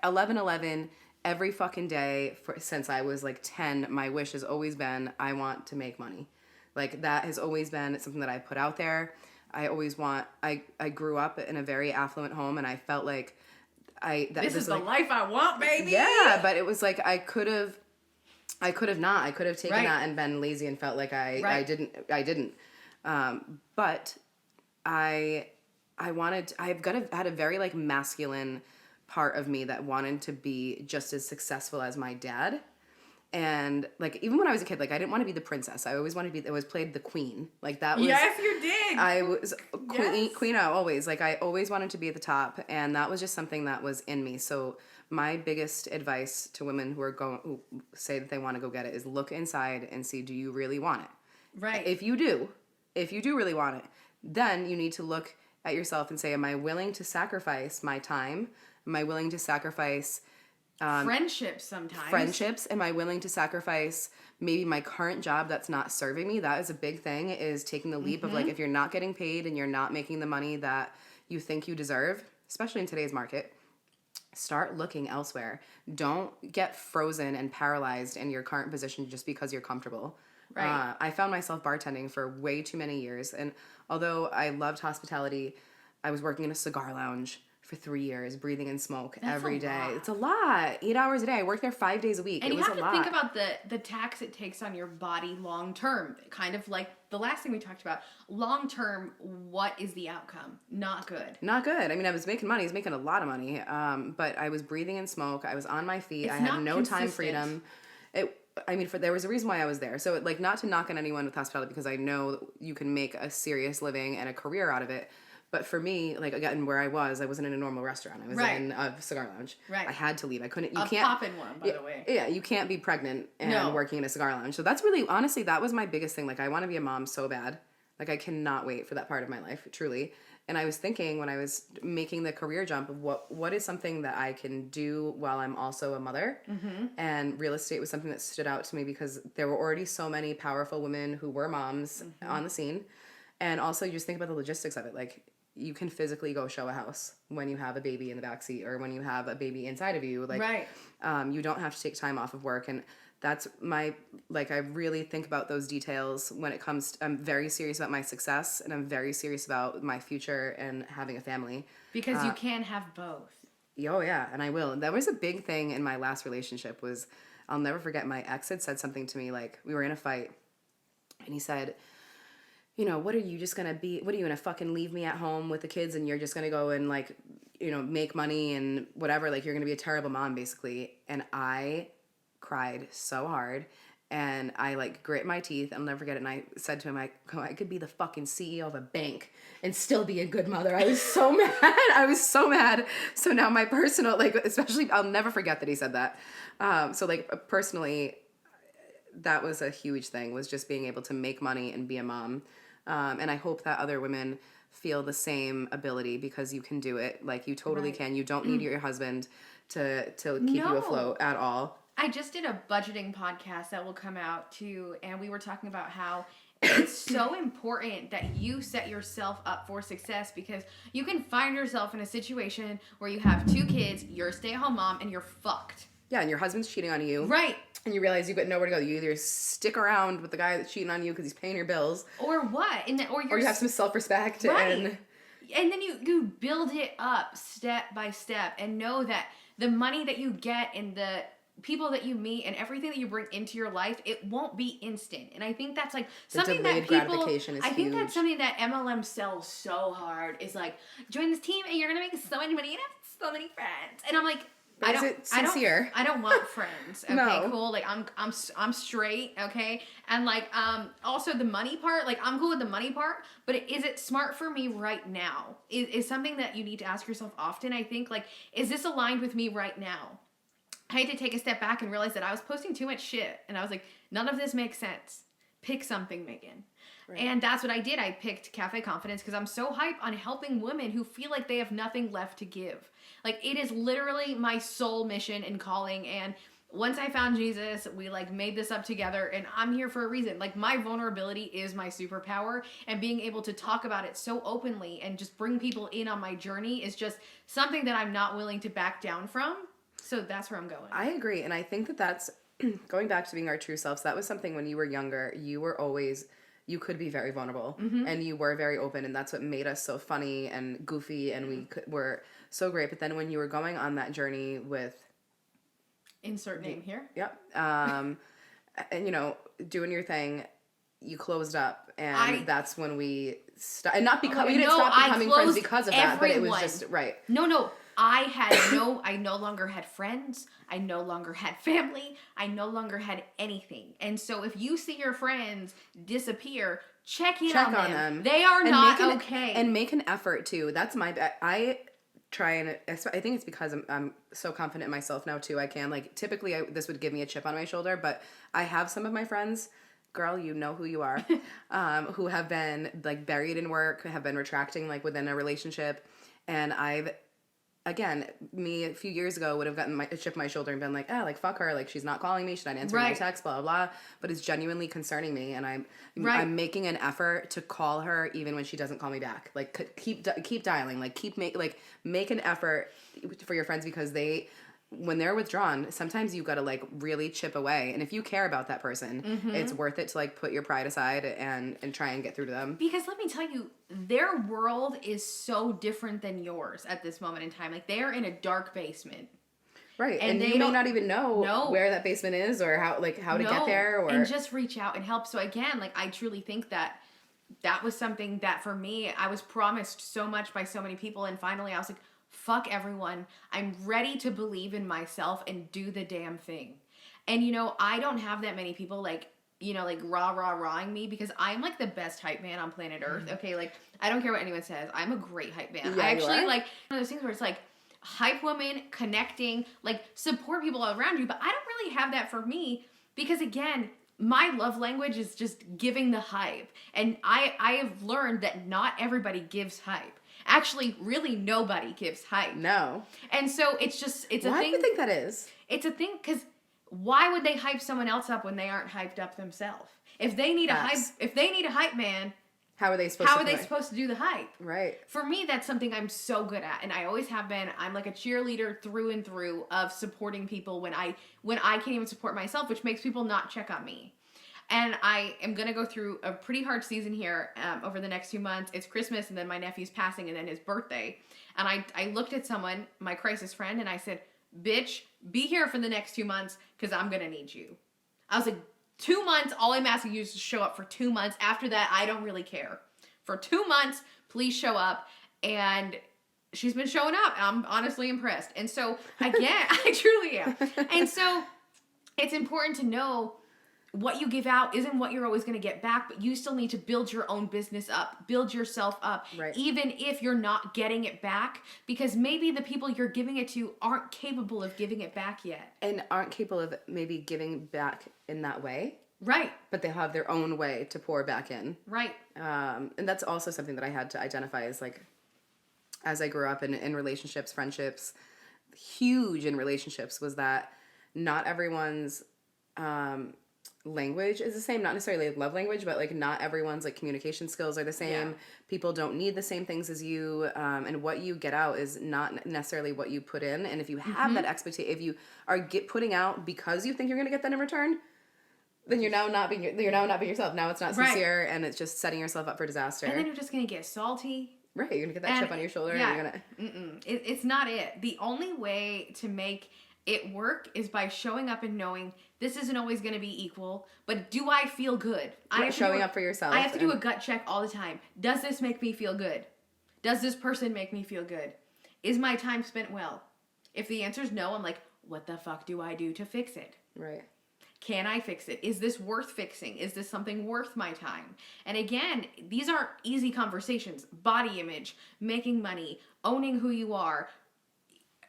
11/11 every fucking day since I was 10, my wish has always been, I want to make money. That has always been something that I put out there. I always I grew up in a very affluent home and I felt like this is the life I want, baby. Yeah, but it was I could have not. I could have taken that and been lazy and felt like I didn't. But I've had a very maskulaine part of me that wanted to be just as successful as my dad. And even when I was a kid, I didn't want to be the princess. I always wanted to be. I always played the queen. That was. Yes, you did. I was queen. Always. I always wanted to be at the top, and that was just something that was in me. So my biggest advice to women who say that they want to go get it is look inside and see, do you really want it? Right. If you do really want it, then you need to look at yourself and say, am I willing to sacrifice my time? Am I willing to sacrifice friendships sometimes? Friendships. Am I willing to sacrifice maybe my current job that's not serving me? That is a big thing, is taking the leap of if you're not getting paid and you're not making the money that you think you deserve, especially in today's market, start looking elsewhere. Don't get frozen and paralyzed in your current position just because you're comfortable. Right. I found myself bartending for way too many years. And although I loved hospitality, I was working in a cigar lounge for 3 years, breathing in smoke every day. lot. It's a lot. 8 hours a day. I worked there 5 days a week. And it you was have a to lot. think about the tax it takes on your body long term. Kind of like the last thing we talked about. Long term, what is the outcome? Not good. Not good. I mean, I was making money. I was making a lot of money. But I was breathing in smoke. I was on my feet. It's I had not no time consistent. freedom. There was a reason why I was there. So, like, not to knock on anyone with hospitality, because I know you can make a serious living and a career out of it. But for me, like, again, where I wasn't in a normal restaurant. I was Right. in a cigar lounge. Right. I had to leave. I couldn't. You A can't. poppin' one, by the way. Yeah, you can't be pregnant and No. working in a cigar lounge. So that's really, honestly, that was my biggest thing. Like, I want to be a mom so bad. Like, I cannot wait for that part of my life, truly. And I was thinking when I was making the career jump of what is something that I can do while I'm also a mother. Mm-hmm. And real estate was something that stood out to me because there were already so many powerful women who were moms on the scene. And also, you just think about the logistics of it. Like, you can physically go show a house when you have a baby in the backseat or when you have a baby inside of you. Like, Right. You don't have to take time off of work. And that's I really think about those details when it comes to, I'm very serious about my success and I'm very serious about my future and having a family. Because you can have both. Oh yeah, and I will. And that was a big thing in my last relationship was, I'll never forget, my ex had said something to me, like, we were in a fight and he said, you know, what are you gonna fucking leave me at home with the kids and you're just gonna go and, like, you know, make money and whatever, like, you're gonna be a terrible mom, basically. And I cried so hard and I, like, grit my teeth. I'll never forget it. And I said to him, I could be the fucking CEO of a bank and still be a good mother. I was so mad. I was so mad. So now my personal, like, especially, I'll never forget that he said that. So, like, personally, that was a huge thing, was just being able to make money and be a mom. And I hope that other women feel the same ability, because you can do it. Like, you totally Right. can. You don't need your husband to keep you No. afloat at all. I just did a budgeting podcast that will come out too, and we were talking about how it's so important that you set yourself up for success, because you can find yourself in a situation where you have 2 kids, you're a stay-at-home mom, and you're fucked. Yeah, and your husband's cheating on you. Right. And you realize you've got nowhere to go. You either stick around with the guy that's cheating on you because he's paying your bills. Or what? Or you have some self-respect. Right. And then you build it up step by step and know that the money that you get and the people that you meet and everything that you bring into your life, it won't be instant. And I think that's like something that people, gratification is I think huge. that's something that MLM sells so hard, is like, join this team and you're going to make so much money and have so many friends. And I'm like, But is it sincere? I don't want friends. Okay, No. cool. Like I'm straight. Okay, and like also the money part. Like I'm cool with the money part, but is it smart for me right now? Is something that you need to ask yourself often. I think, like, is this aligned with me right now? I had to take a step back and realize that I was posting too much shit, and I was like, none of this makes sense. Pick something, Megan. Right. And that's what I did. I picked Cafe Confidence because I'm so hyped on helping women who feel like they have nothing left to give. Like, it is literally my soul mission and calling. And once I found Jesus, we, like, made this up together, and I'm here for a reason. Like, my vulnerability is my superpower, and being able to talk about it so openly and just bring people in on my journey is just something that I'm not willing to back down from. So that's where I'm going. I agree. And I think that that's going back to being our true selves. That was something when you were younger, you could be very vulnerable, and you were very open, and that's what made us so funny and goofy, and were so great. But then when you were going on that journey with insert name here. Yep. And, you know, doing your thing, you closed up, and that's when we and not because we didn't stop becoming friends because of that, but it was just right. No. I no longer had friends. I no longer had family. I no longer had anything. And so if you see your friends disappear, check on them. They are not okay. And make an effort too. That's I try, and I think it's because I'm so confident in myself now too. I can, like, typically this would give me a chip on my shoulder, but I have some of my friends, girl, you know who you are, who have been, like, buried in work, have been retracting, like, within a relationship. And me a few years ago would have gotten a chip on my shoulder and been like, oh, like, fuck her, like, she's not calling me, she's not answering my text, blah, blah, blah. But it's genuinely concerning me, and I'm making an effort to call her even when she doesn't call me back. Like, keep dialing, like, make an effort for your friends, because when they're withdrawn, sometimes you got to like really chip away. And if you care about that person, it's worth it to like put your pride aside and try and get through to them. Because let me tell you, their world is so different than yours at this moment in time. Like, they're in a dark basement. Right. And you may not even know where that basement is or how to get there, or... And just reach out and help. So again, like, I truly think that was something that for me, I was promised so much by so many people. And finally I was like, fuck everyone. I'm ready to believe in myself and do the damn thing. And, you know, I don't have that many people like, you know, like rah-rah-rahing me, because I'm like the best hype man on planet Earth. Okay, like, I don't care what anyone says. I'm a great hype man. Yeah, I actually like one of those things where it's like hype woman, connecting, like support people all around you. But I don't really have that for me, because again, my love language is just giving the hype. And I have learned that not everybody gives hype. Actually, really nobody gives hype. No. And so it's a thing. Why do you think that is? It's a thing because why would they hype someone else up when they aren't hyped up themselves? If they need a hype man, how are they supposed to do the hype? Right. For me, that's something I'm so good at, and I always have been. I'm like a cheerleader through and through of supporting people when I can't even support myself, which makes people not check on me. And I am going to go through a pretty hard season here over the next few months. It's Christmas, and then my nephew's passing, and then his birthday. And I looked at someone, my crisis friend, and I said, bitch, be here for the next 2 months, because I'm going to need you. I was like, 2 months, all I'm asking you is to show up for 2 months. After that, I don't really care. For 2 months, please show up. And she's been showing up, and I'm honestly impressed. And so, again, I truly am. And so, it's important to know what you give out isn't what you're always going to get back, but you still need to build your own business up, build yourself up, even if you're not getting it back, because maybe the people you're giving it to aren't capable of giving it back yet. And aren't capable of maybe giving back in that way. Right. But they have their own way to pour back in. Right. And that's also something that I had to identify as like, as I grew up in relationships, friendships, huge in relationships was that not everyone's, language is the same, not necessarily love language, but like not everyone's like communication skills are the same. People don't need the same things as you, and what you get out is not necessarily what you put in. And if you have that expectation, if you are putting out because you think you're going to get that in return, then you're now not being yourself. Now it's not sincere, and it's just setting yourself up for disaster. And then you're just going to get salty. Right, you're going to get that chip on your shoulder. Yeah, and you're gonna... It's not it. The only way to make it work is by showing up and knowing this isn't always going to be equal, but do I feel good? Showing up for yourself. I have to do a gut check all the time. Does this make me feel good? Does this person make me feel good? Is my time spent well? If the answer is no, I'm like, what the fuck do I do to fix it? Right. Can I fix it? Is this worth fixing? Is this something worth my time? And again, these aren't easy conversations. Body image, making money, owning who you are,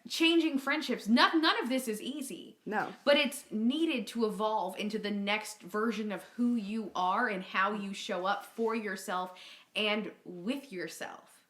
changing friendships. None of this is easy. No. But it's needed to evolve into the next version of who you are and how you show up for yourself and with yourself.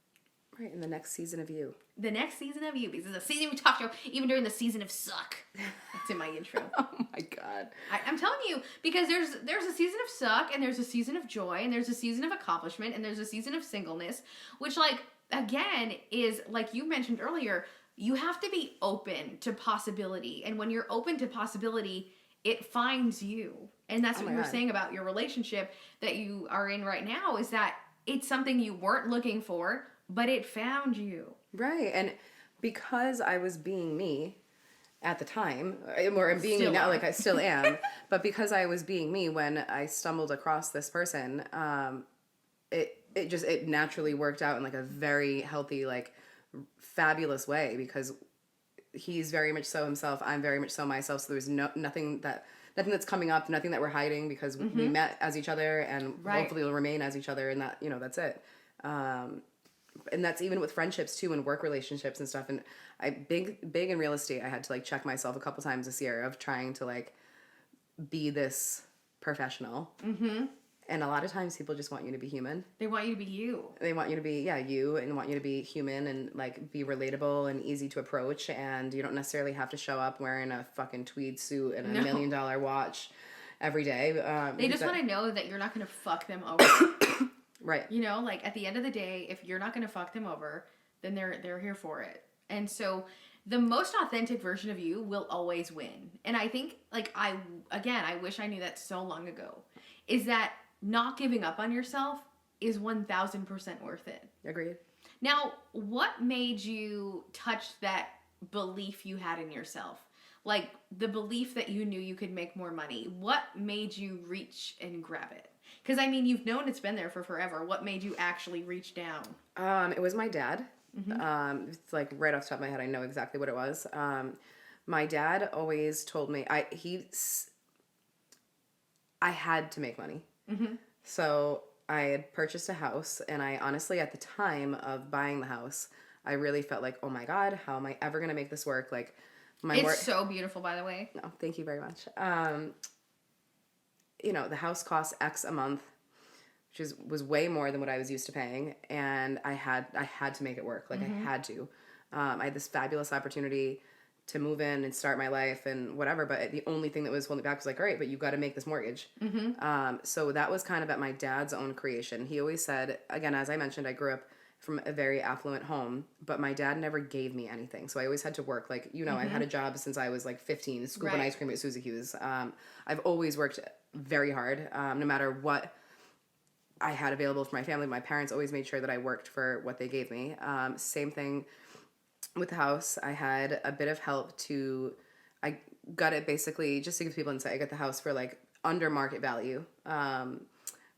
Right, in the next season of you. The next season of you. Because it's a season of talk show, even during the season of suck. That's in my intro. Oh my God. I'm telling you, because there's a season of suck, and there's a season of joy, and there's a season of accomplishment, and there's a season of singleness, which, like, again, is, like you mentioned earlier, you have to be open to possibility. And when you're open to possibility, it finds you. And that's what you were saying about your relationship that you are in right now, is that it's something you weren't looking for, but it found you. Right. And because I was being me at the time, or I'm being me now, like I still am, but because I was being me when I stumbled across this person, it naturally worked out in like a very healthy, like fabulous way, because he's very much so himself, I'm very much so myself, so there's nothing that's coming up, nothing that we're hiding, because we met as each other, and hopefully we'll remain as each other, and that, you know, that's it. And that's even with friendships too, and work relationships and stuff. And big in real estate, I had to like check myself a couple times this year of trying to like be this professional. And a lot of times people just want you to be human. They want you to be you. They want you to be, you, and want you to be human and like be relatable and easy to approach. And you don't necessarily have to show up wearing a fucking tweed suit and a $1 million watch every day. They just want to know that you're not going to fuck them over. Right. You know, like at the end of the day, if you're not going to fuck them over, then they're here for it. And so the most authentic version of you will always win. And I think, like, I wish I knew that so long ago, is that not giving up on yourself is 1000% worth it. Agreed. Now, what made you touch that belief you had in yourself? Like, the belief that you knew you could make more money. What made you reach and grab it? Because, I mean, you've known it's been there for forever. What made you actually reach down? It was my dad. It's like right off the top of my head, I know exactly what it was. My dad always told me I had to make money. So I had purchased a house, and I honestly, at the time of buying the house, I really felt like, oh my God, how am I ever gonna make this work? Like, It's so beautiful, by the way. No, thank you very much. You know, the house costs X a month, which was way more than what I was used to paying, and I had to make it work. Like, I had to. I had this fabulous opportunity to move in and start my life and whatever, but the only thing that was holding me back was like, all right, but you got to make this mortgage. So that was kind of at my dad's own creation. He always said, again, as I mentioned, I grew up from a very affluent home, but my dad never gave me anything. So I always had to work. Like, you know, I've had a job since I was like 15, scooping ice cream at Suzy Q's. I've always worked very hard, no matter what I had available for my family. My parents always made sure that I worked for what they gave me. Same thing with the house. I had a bit of help I got it basically, just to give people insight, I got the house for like under market value.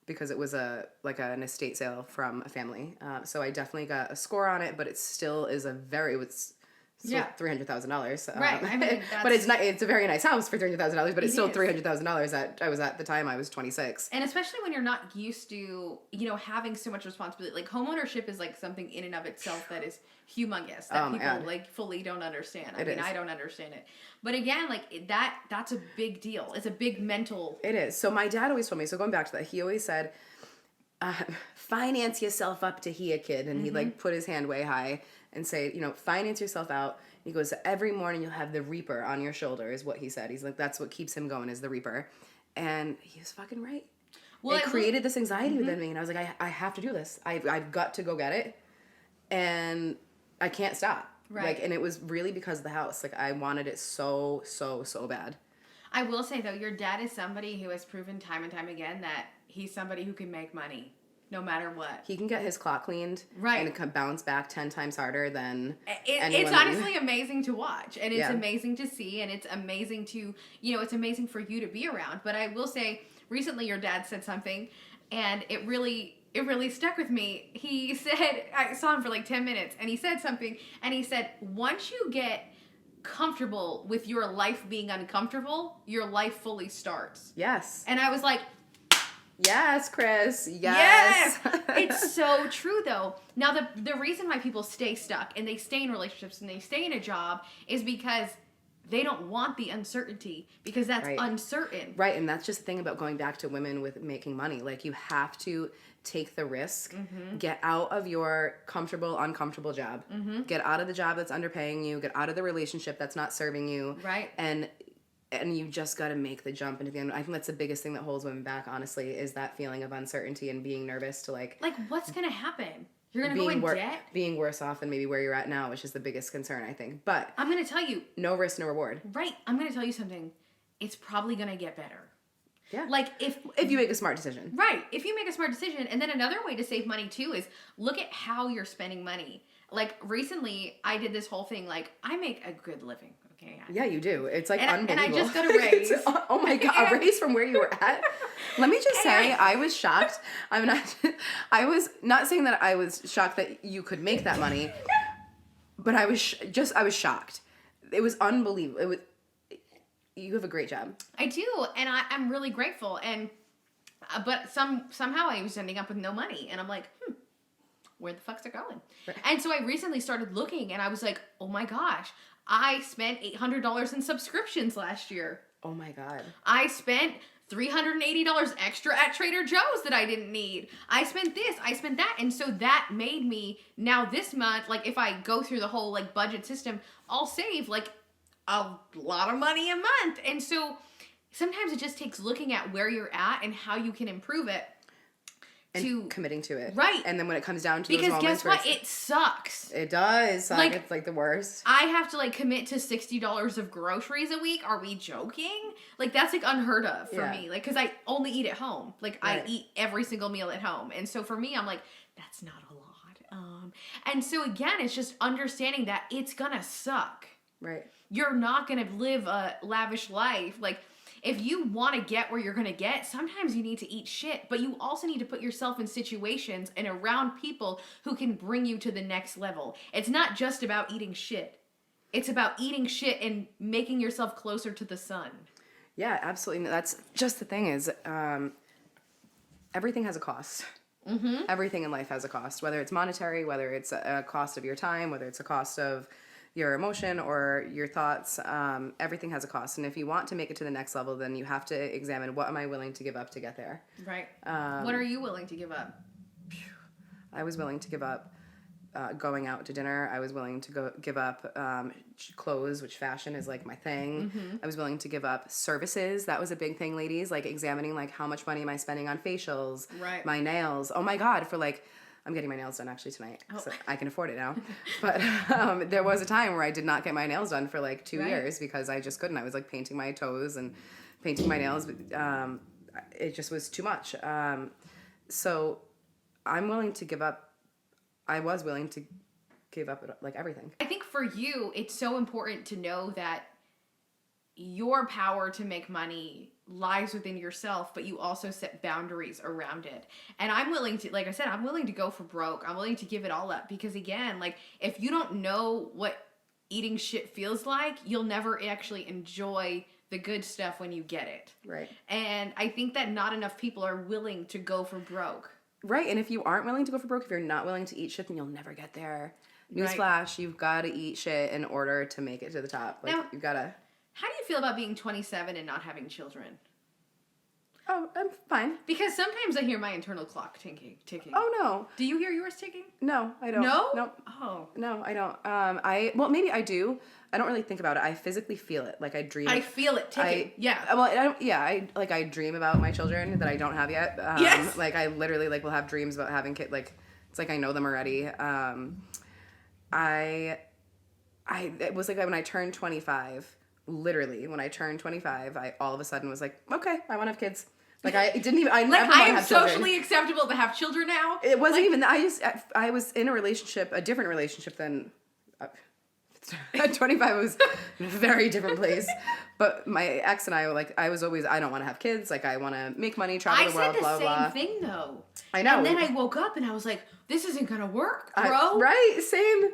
Because it was an estate sale from a family. So I definitely got a score on it, but it still is $300,000. Right. I mean, but it's a very nice house for $300,000, but it's still $300,000 that I was at the time I was 26. And especially when you're not used to, you know, having so much responsibility. Like, homeownership is like something in and of itself that is humongous that people like fully don't understand. I mean, I don't understand it. But again, like that's a big deal. It's a big mental. It is. So my dad always told me, so going back to that, he always said, finance yourself up to here, kid. And he'd like put his hand way high and say, you know, finance yourself out. He goes, every morning you'll have the reaper on your shoulder, is what he said. He's like, that's what keeps him going, is the reaper. And he was fucking right. Well, it created this anxiety within me. And I was like, I have to do this. I've got to go get it. And I can't stop. Right. Like, and it was really because of the house. Like, I wanted it so, so, so bad. I will say, though, your dad is somebody who has proven time and time again that he's somebody who can make money no matter what. He can get his clock cleaned. Right. And it can bounce back 10 times harder than anyone. It's honestly amazing to watch. And it's amazing to see. And it's amazing to, you know, it's amazing for you to be around. But I will say, recently your dad said something, and it really stuck with me. He said, I saw him for like 10 minutes, and he said something, and he said, once you get comfortable with your life being uncomfortable, your life fully starts. Yes. And I was like, yes, Chris. Yes. It's so true, though. Now, the reason why people stay stuck and they stay in relationships and they stay in a job is because they don't want the uncertainty, because that's uncertain. Right, and that's just the thing about going back to women with making money. Like, you have to take the risk, get out of your comfortable, uncomfortable job, get out of the job that's underpaying you, get out of the relationship that's not serving you. Right. And you just got to make the jump into the end. I think that's the biggest thing that holds women back, honestly, is that feeling of uncertainty and being nervous to like what's going to happen? You're going to go in debt? Being worse off than maybe where you're at now, which is the biggest concern, I think. But I'm going to tell you. No risk, no reward. Right. I'm going to tell you something. It's probably going to get better. Yeah. Like, if you make a smart decision. Right. If you make a smart decision. And then another way to save money, too, is look at how you're spending money. Like, recently, I did this whole thing. Like, I make a good living. Okay. Yeah, you do. It's like unbelievable. And I just got a raise. Oh my God, a raise from where you were at? Let me just say, I was shocked. I was not saying that I was shocked that you could make that money, but I was shocked. It was unbelievable. You have a great job. I do, and I'm really grateful. And but somehow I was ending up with no money, and I'm like, where the fuck's it going? Right. And so I recently started looking, and I was like, oh my gosh, I spent $800 in subscriptions last year. Oh my God. I spent $380 extra at Trader Joe's that I didn't need. I spent this, I spent that. And so that made me, now this month, like if I go through the whole like budget system, I'll save like a lot of money a month. And so sometimes it just takes looking at where you're at and how you can improve it and committing to it. Right. And then when it comes down to because those moments guess what? It sucks. it does suck. Like, it's like the worst. I have to like commit to $60 of groceries a week. Are we joking? Like that's like unheard of for me. Like because I only eat at home. Like I eat every single meal at home, and so for me, I'm like that's not a lot. And so again, it's just understanding that it's gonna suck. Right. You're not gonna live a lavish life. Like if you want to get where you're gonna get, sometimes you need to eat shit, but you also need to put yourself in situations and around people who can bring you to the next level. It's not just about eating shit. It's about eating shit and making yourself closer to the sun. Yeah, absolutely. That's just the thing is, everything has a cost. Mm-hmm. Everything in life has a cost, whether it's monetary, whether it's a cost of your time, whether it's a cost of your emotion or your thoughts. Everything has a cost. And if you want to make it to the next level, then you have to examine what am I willing to give up to get there. Right. What are you willing to give up? I was willing to give up going out to dinner. I was willing to give up clothes, which fashion is like my thing. Mm-hmm. I was willing to give up services. That was a big thing, ladies, like examining like how much money am I spending on facials, my nails. Oh my God, for like, I'm getting my nails done actually tonight, so I can afford it now. But there was a time where I did not get my nails done for like 2 years because I just couldn't. I was like painting my toes and painting my nails. But, it just was too much. So I'm willing to give up. I was willing to give up like everything. I think for you, it's so important to know that your power to make money lies within yourself, but you also set boundaries around it. And I'm willing to, like I said, I'm willing to go for broke. I'm willing to give it all up because again, like if you don't know what eating shit feels like, you'll never actually enjoy the good stuff when you get it. Right. And I think that not enough people are willing to go for broke. Right, and if you aren't willing to go for broke, if you're not willing to eat shit, then you'll never get there. Newsflash, you've got to eat shit in order to make it to the top. Like, now, you've got to... How do you feel about being 27 and not having children? Oh, I'm fine. Because sometimes I hear my internal clock ticking. Oh, no. Do you hear yours ticking? No, I don't. No? Nope. Oh. No, I don't. Well, maybe I do. I don't really think about it. I physically feel it. Like, I dream. I feel it ticking. Well, I dream about my children that I don't have yet. Yes. Like, I literally, like, will have dreams about having kids. Like, it's like I know them already. It was like when I turned 25, literally, when I turned 25, I all of a sudden was like, okay, I want to have kids. Like, I didn't even, I never want to have children. I am socially acceptable to have children now. It wasn't even, I was in a relationship, a different relationship than, at 25 was in a very different place. But my ex and I were like, I was always, I don't want to have kids. Like, I want to make money, travel the world, blah, blah, blah. I said the same thing, though. I know. And then I woke up and I was like, this isn't going to work, bro. Right? Same.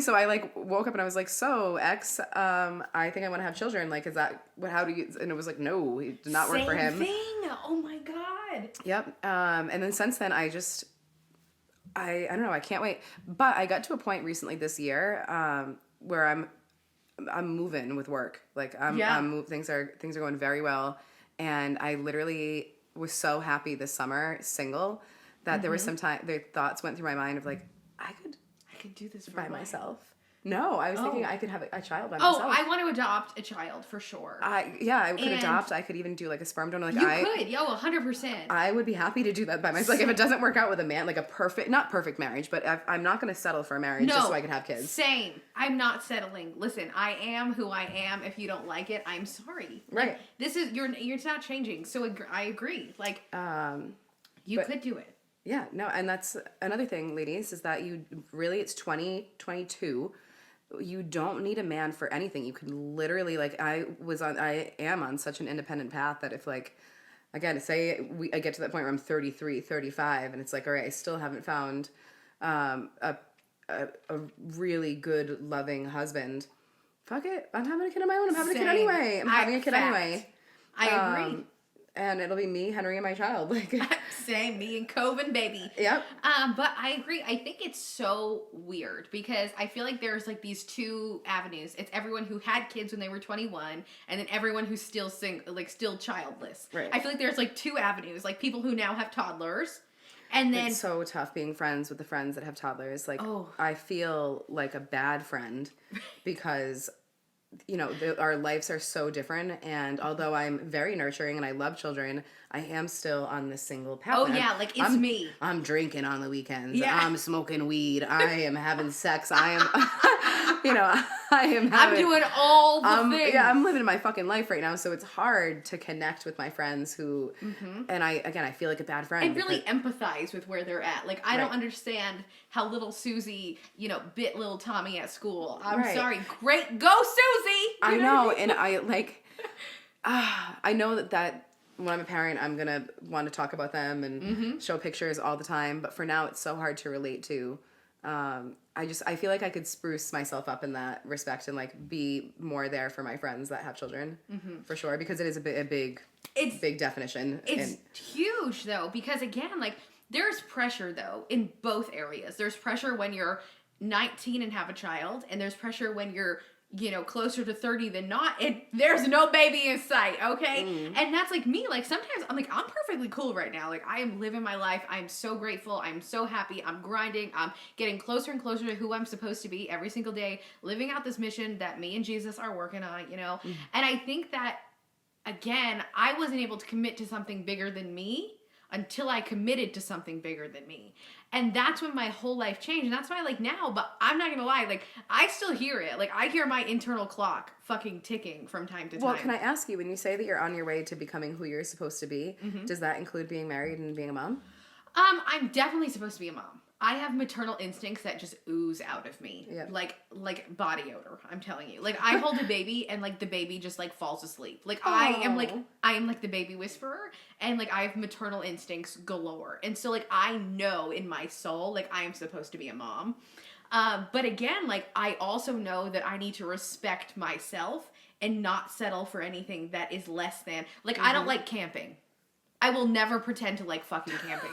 So I like woke up and I was like, so ex, I think I want to have children. Like, is that how do you? And it was like, no, it did not work for him. Same thing. Oh my God. Yep. And then since then, I don't know. I can't wait. But I got to a point recently this year, where I'm moving with work. Like things are going very well. And I literally was so happy this summer, single, that there was some time, the thoughts went through my mind of like, I could do this by myself. No, I was thinking I could have a child by myself. Oh, I want to adopt a child for sure. I could adopt. I could even do like a sperm donor. Like you could, 100%. I would be happy to do that by myself. Like if it doesn't work out with a man, like not perfect marriage, but I'm not going to settle for a marriage just so I can have kids. Same. I'm not settling. Listen, I am who I am. If you don't like it, I'm sorry. Like, right. This is you're not changing. So I agree. Like, you could do it. Yeah, no, and that's another thing, ladies, is that it's 2022. You don't need a man for anything. You can literally, like, I am on such an independent path that if, like, again, say I get to that point where I'm 33, 35, and it's like, all right, I still haven't found a really good, loving husband. Fuck it. I'm having a kid on my own. I'm having a kid anyway. I'm having a kid anyway. I agree. And it'll be me, Henry, and my child. Like same, me and Coven, baby. Yep. But I agree. I think it's so weird because I feel like there's like these two avenues. It's everyone who had kids when they were 21, and then everyone who's still still childless. Right. I feel like there's like two avenues, like people who now have toddlers, and then it's so tough being friends with the friends that have toddlers. Like I feel like a bad friend because our lives are so different. And although I'm very nurturing and I love children, I am still on this single path. Oh, yeah, like, it's me. I'm drinking on the weekends. Yeah. I'm smoking weed. I am having sex. I am, I am having... I'm doing all the things. Yeah, I'm living my fucking life right now, so it's hard to connect with my friends who... And I feel like a bad friend. I really empathize with where they're at. Like, I don't understand how little Susie, bit little Tommy at school. I'm sorry. Great. Go, Susie! I know, and I, like... I know that when I'm a parent, I'm going to want to talk about them and show pictures all the time. But for now, it's so hard to relate to. I feel like I could spruce myself up in that respect and like be more there for my friends that have children, for sure, because it is a big definition. It's huge though, because again, like there's pressure though in both areas. There's pressure when you're 19 and have a child, and there's pressure when you're closer to 30 than not, there's no baby in sight, okay? And that's like me, like sometimes I'm like, I'm perfectly cool right now. Like I am living my life. I'm so grateful. I'm so happy. I'm grinding. I'm getting closer and closer to who I'm supposed to be every single day, living out this mission that me and Jesus are working on, And I think that, again, I wasn't able to commit to something bigger than me until I committed to something bigger than me. And that's when my whole life changed. And that's why, like, now, but I'm not going to lie, like, I still hear it. Like, I hear my internal clock fucking ticking from time to time. Well, can I ask you, when you say that you're on your way to becoming who you're supposed to be, does that include being married and being a mom? I'm definitely supposed to be a mom. I have maternal instincts that just ooze out of me. Yep. Like body odor, I'm telling you. Like I hold a baby and like the baby just like falls asleep. Like I am like the baby whisperer, and like I have maternal instincts galore. And so like I know in my soul like I am supposed to be a mom. But again, like I also know that I need to respect myself and not settle for anything that is less than. Like I don't like camping. I will never pretend to like fucking camping.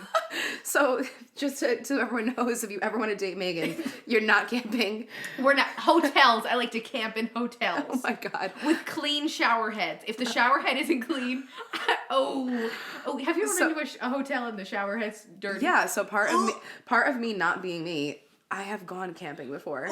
So, just so everyone knows, if you ever want to date Megan, you're not camping. We're not. Hotels. I like to camp in hotels. Oh my God. With clean shower heads. If the shower head isn't clean, have you ever been to a hotel and the shower head's dirty? Yeah, so part of me not being me, I have gone camping before.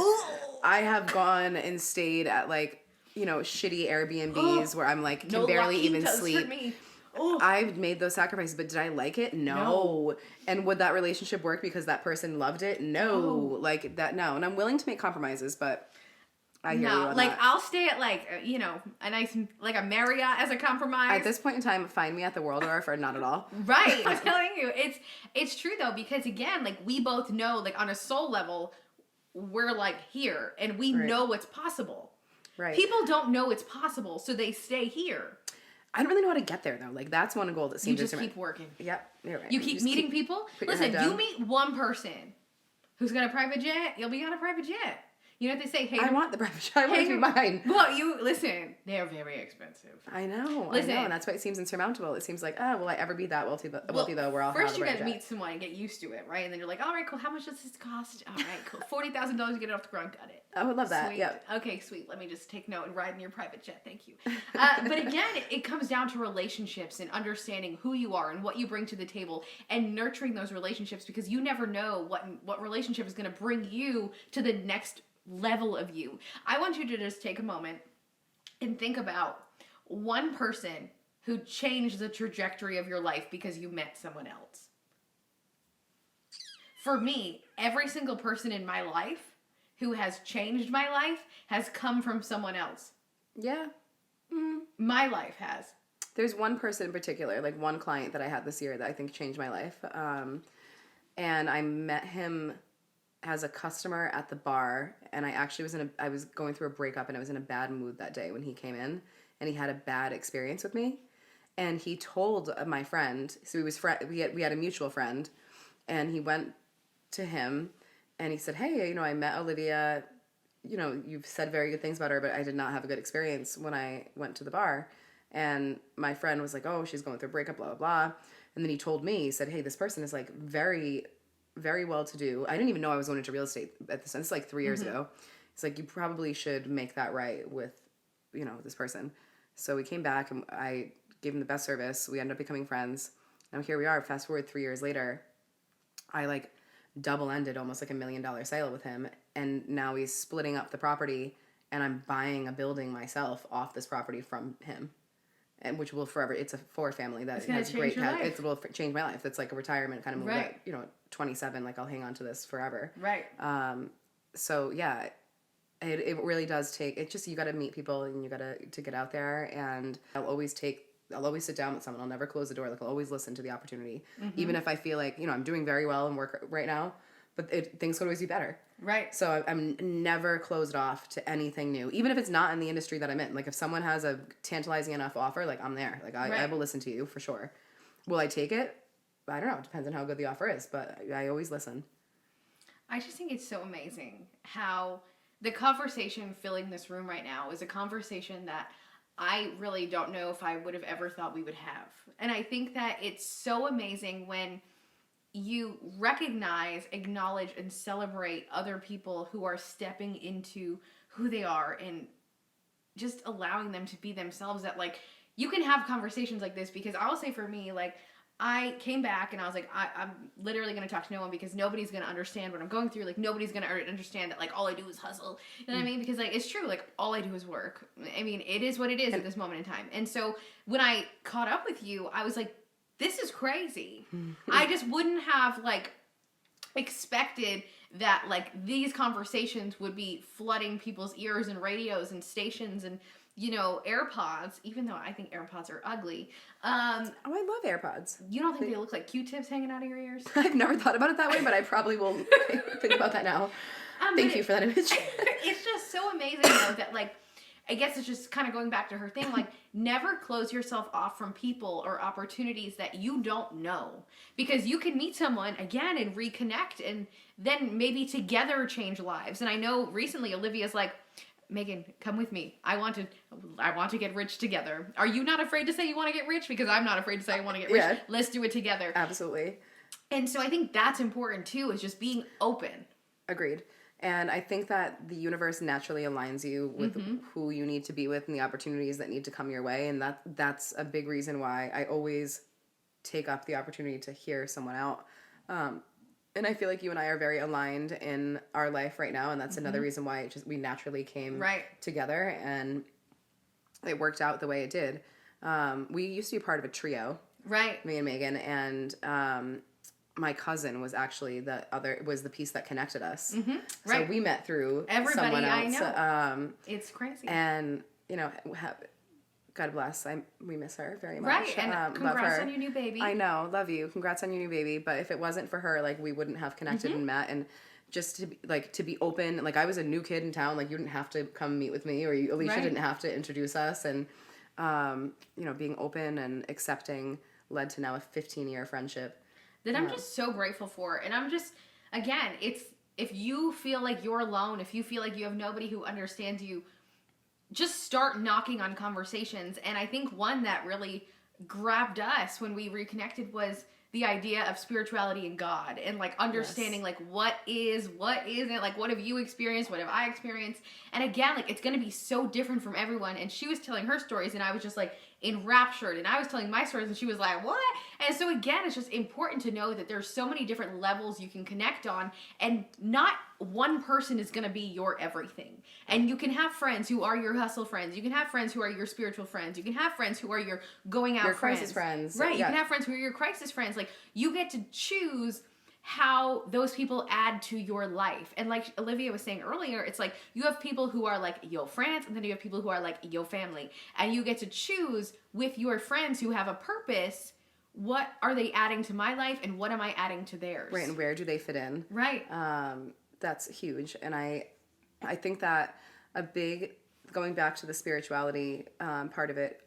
I have gone and stayed at like, shitty Airbnbs where I'm like, can barely even sleep. For me. I've made those sacrifices, but did I like it? No. And would that relationship work because that person loved it? No. Like that, no. And I'm willing to make compromises, but I hear you on like that. I'll stay at like, a nice, like a Marriott as a compromise. At this point in time, find me at the Waldorf or not at all. Right. I'm telling you, it's true though, because again, like we both know, like on a soul level, we're like here and we know what's possible. Right. People don't know it's possible, so they stay here. I don't really know how to get there though. Like that's one goal that seems. You just keep working. Yep, you're right. You keep meeting people. Listen, you meet one person who's got a private jet, you'll be on a private jet. You know what they say? Hey, I want the private jet. I want it to be mine. Well, listen. They're very expensive. I know. Listen, and that's why it seems insurmountable. It seems like, oh, will I ever be that wealthy though? Where I'll first have you a private gotta jet. meet someone and get used to it, right? And then you're like, all right, cool. How much does this cost? All right, cool. $40,000 to get it off the ground. Got it. I would love that. Sweet. Yep. Okay, sweet. Let me just take note and ride in your private jet. Thank you. But again, it comes down to relationships and understanding who you are and what you bring to the table and nurturing those relationships, because you never know what relationship is going to bring you to the next level of you. I want you to just take a moment and think about one person who changed the trajectory of your life because you met someone else. For me, every single person in my life who has changed my life has come from someone else. Yeah. My life has. There's one person in particular, like one client that I had this year that I think changed my life. And I met him as a customer at the bar, and I was going through a breakup and I was in a bad mood that day when he came in, and he had a bad experience with me, and he told my friend, so we had a mutual friend, and he went to him and he said, hey, I met Olivia, you've said very good things about her, but I did not have a good experience when I went to the bar. And my friend was like, oh, she's going through a breakup, blah, blah, blah. And then he told me, he said, hey, this person is like very, very well to do. I didn't even know I was going into real estate at this time. It's like 3 years ago. It's like, you probably should make that right with, this person. So we came back and I gave him the best service. We ended up becoming friends. Now here we are, fast forward 3 years later. I double-ended almost like $1 million sale with him. And now he's splitting up the property and I'm buying a building myself off this property from him. And which will forever, it's for a family that has great, it will change my life. It's like a retirement kind of move. Right. At 27, like I'll hang on to this forever. Right. So yeah, it really does take, it's just, you got to meet people and you got to get out there, and I'll always sit down with someone. I'll never close the door. Like I'll always listen to the opportunity, even if I feel like, I'm doing very well in work right now, but things could always be better. Right. So I'm never closed off to anything new, even if it's not in the industry that I'm in. Like if someone has a tantalizing enough offer, like I'm there. Like I will listen to you for sure. Will I take it? I don't know. It depends on how good the offer is, but I always listen. I just think it's so amazing how the conversation filling this room right now is a conversation that I really don't know if I would have ever thought we would have. And I think that it's so amazing when you recognize, acknowledge, and celebrate other people who are stepping into who they are and just allowing them to be themselves. That like you can have conversations like this, because I will say for me, like I came back and I was like, I'm literally going to talk to no one, because nobody's going to understand what I'm going through. Like nobody's going to understand that like all I do is hustle. You know what I mean? Because like it's true, like all I do is work. I mean, it is what it is at this moment in time. And so when I caught up with you, I was like, this is crazy. I just wouldn't have like expected that like these conversations would be flooding people's ears and radios and stations and AirPods, even though I think AirPods are ugly. I love AirPods. You don't think they look like Q-tips hanging out of your ears? I've never thought about it that way, but I probably will think about that now. Thank you for that image. It's just so amazing though that like, I guess it's just kind of going back to her thing, like never close yourself off from people or opportunities that you don't know, because you can meet someone again and reconnect and then maybe together change lives. And I know recently Olivia's like, Megan, come with me. I want to get rich together. Are you not afraid to say you want to get rich? Because I'm not afraid to say I want to get rich. Yeah. Let's do it together. Absolutely. And so I think that's important too, is just being open. Agreed. And I think that the universe naturally aligns you with who you need to be with and the opportunities that need to come your way. And that's a big reason why I always take up the opportunity to hear someone out. And I feel like you and I are very aligned in our life right now. And that's another reason why we naturally came together and it worked out the way it did. We used to be part of a trio. Right. Me and Megan. And my cousin was actually the piece that connected us. So we met through someone else. I know. It's crazy. And, God bless. We miss her very much. Right, and congrats on your new baby. I know. Love you. Congrats on your new baby. But if it wasn't for her, like, we wouldn't have connected and met. And just to be open, like, I was a new kid in town. Like, you didn't have to come meet with me, or Alicia didn't have to introduce us. And, being open and accepting led to now a 15-year friendship. That I'm just so grateful for. And I'm just, again, if you feel like you're alone, if you feel like you have nobody who understands you, just start knocking on conversations. And I think one that really grabbed us when we reconnected was the idea of spirituality and God, and like understanding like what isn't, like what have you experienced, what have I experienced. And again, like it's going to be so different from everyone. And she was telling her stories and I was just like enraptured, and I was telling my stories and she was like, what? And so again, it's just important to know that there's so many different levels you can connect on, and not one person is going to be your everything. And you can have friends who are your hustle friends. You can have friends who are your spiritual friends. You can have friends who are your going out friends. Crisis friends. Right. You can have friends who are your crisis friends. Like you get to choose how those people add to your life. And like Olivia was saying earlier, it's like you have people who are like your friends, and then you have people who are like your family. And you get to choose with your friends who have a purpose, what are they adding to my life and what am I adding to theirs? Right, and where do they fit in? Right. That's huge. And I think that going back to the spirituality part of it,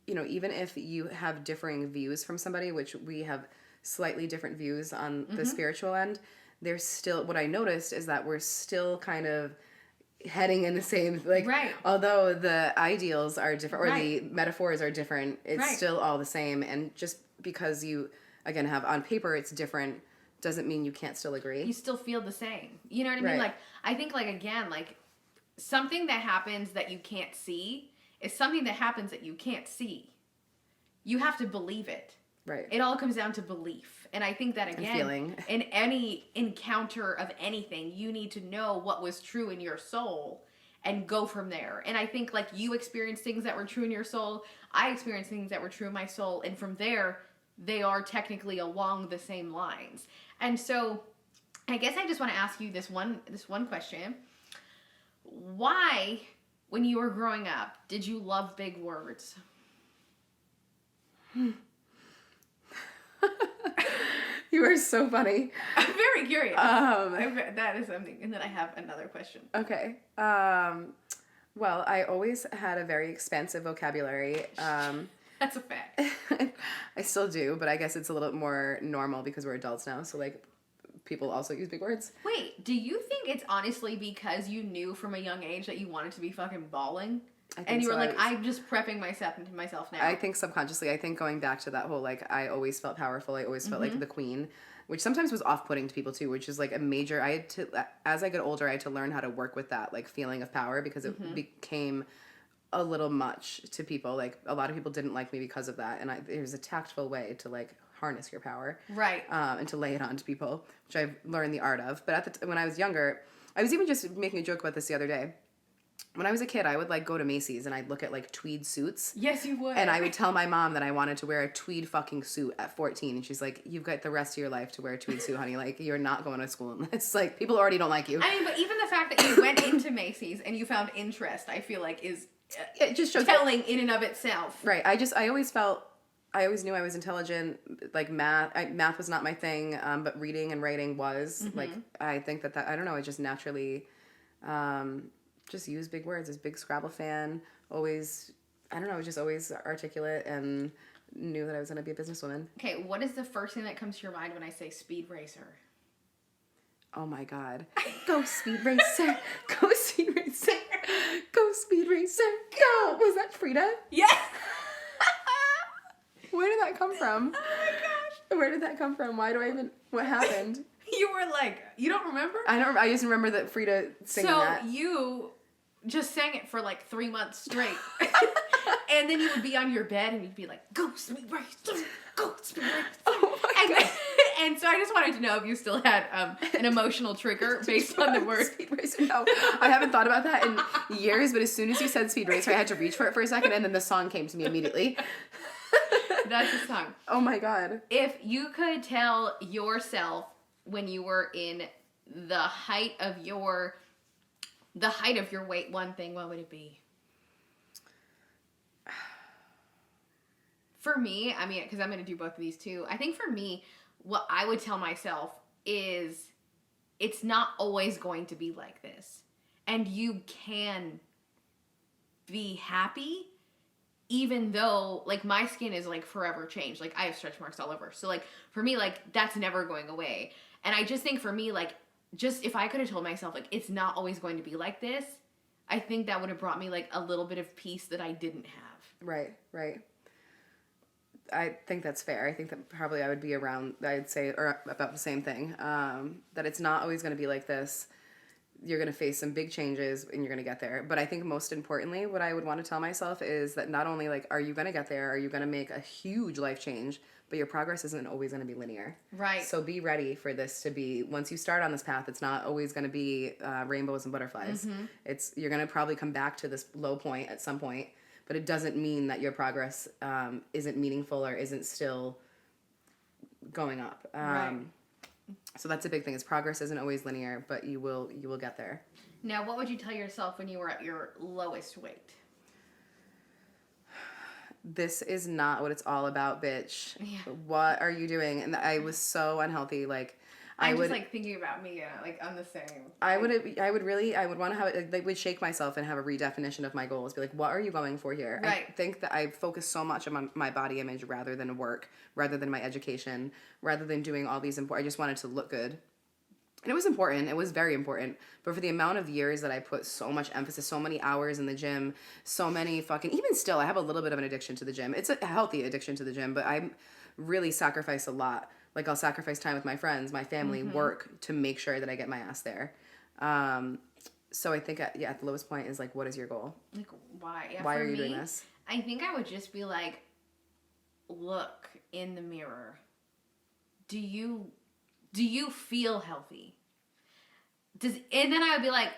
even if you have differing views from somebody, which we have slightly different views on the spiritual end, there's still, what I noticed is that we're still kind of heading in the same, like, although the ideals are different, or the metaphors are different, it's still all the same. And just because you, again, have on paper it's different, doesn't mean you can't still agree. You still feel the same. You know what I mean? Like, I think, like, again, like, something that happens that you can't see is something that happens that you can't see. You have to believe it. Right. It all comes down to belief. And I think that, again, in any encounter of anything, you need to know what was true in your soul and go from there. And I think like you experienced things that were true in your soul, I experienced things that were true in my soul, and from there they are technically along the same lines. And so I guess I just want to ask you this one question. Why, when you were growing up, did you love big words? You are so funny. I'm very curious. That is something. And then I have another question. Okay. Well, I always had a very expansive vocabulary. That's a fact. I still do, but I guess it's a little more normal because we're adults now. So, like, people also use big words. Wait, do you think it's honestly because you knew from a young age that you wanted to be fucking bawling? And you were like, I'm just prepping myself now. I think subconsciously, I think going back to that whole, like, I always felt powerful. I always felt like the queen, which sometimes was off-putting to people too, which is like a major, as I get older, I had to learn how to work with that, like, feeling of power because it became a little much to people. Like, a lot of people didn't like me because of that. And there's a tactful way to, like, harness your power. Right. And to lay it on to people, which I've learned the art of. But when I was younger, I was even just making a joke about this the other day. When I was a kid, I would, like, go to Macy's and I'd look at, like, tweed suits. Yes, you would. And I would tell my mom that I wanted to wear a tweed fucking suit at 14. And she's like, you've got the rest of your life to wear a tweed suit, honey. Like, you're not going to school in this. Like, people already don't like you. I mean, but even the fact that you went into Macy's and you found interest, I feel like is it just shows telling in and of itself. Right. I always knew I was intelligent. Like, math was not my thing, but reading and writing was. Like, I think that I don't know, I just naturally just use big words. I was a big Scrabble fan. Always, I don't know, just always articulate and knew that I was going to be a businesswoman. Okay, what is the first thing that comes to your mind when I say speed racer? Oh my God. Go speed racer. Go speed racer. Go speed racer. Go. Was that Frida? Yes. Where did that come from? Oh my gosh. Where did that come from? What happened? You were like, you don't remember? I just remember that Frida singing that. So you just sang it for like 3 months straight. And then you would be on your bed and you'd be like, go speed racer, go speed racer. Oh my God. And so I just wanted to know if you still had an emotional trigger based on the word. Speed racer. No, I haven't thought about that in years, but as soon as you said speed racer, I had to reach for it for a second, and then the song came to me immediately. That's the song. Oh my God. If you could tell yourself when you were in the height of your weight one thing, what would it be? For me, I mean, because I'm going to do both of these too. I think for me, what I would tell myself is it's not always going to be like this. And you can be happy even though, like, my skin is, like, forever changed. Like, I have stretch marks all over. So, like, for me, like, that's never going away. And I just think for me, like, just if I could have told myself, like, it's not always going to be like this, I think that would have brought me, like, a little bit of peace that I didn't have. Right. I think that's fair. I think that probably I would be around, I'd say, or about the same thing. That it's not always going to be like this. You're going to face some big changes and you're going to get there. But I think most importantly, what I would want to tell myself is that not only, like, are you going to get there, are you going to make a huge life change, but your progress isn't always going to be linear. Right. So be ready for this to be, once you start on this path, it's not always going to be rainbows and butterflies. You're going to probably come back to this low point at some point, but it doesn't mean that your progress isn't meaningful or isn't still going up. Right. So that's a big thing, is progress isn't always linear, but you will get there. Now, what would you tell yourself when you were at your lowest weight? This is not what it's all about, bitch. Yeah. What are you doing? And I was so unhealthy. Like, I'm just like thinking about me, like, I'm the same. I would want to have it, like, would shake myself and have a redefinition of my goals. Be like, what are you going for here? Right. I think that I focus so much on my body image rather than work, rather than my education, rather than doing all these I just wanted to look good. And it was important. It was very important. But for the amount of years that I put so much emphasis, so many hours in the gym, so many even still, I have a little bit of an addiction to the gym. It's a healthy addiction to the gym, but I really sacrifice a lot. Like, I'll sacrifice time with my friends, my family, work to make sure that I get my ass there. So I think, at the lowest point is, like, what is your goal? Like, why? Yeah, why are you doing this? I think I would just be like, look in the mirror. Do you feel healthy? And then I would be like,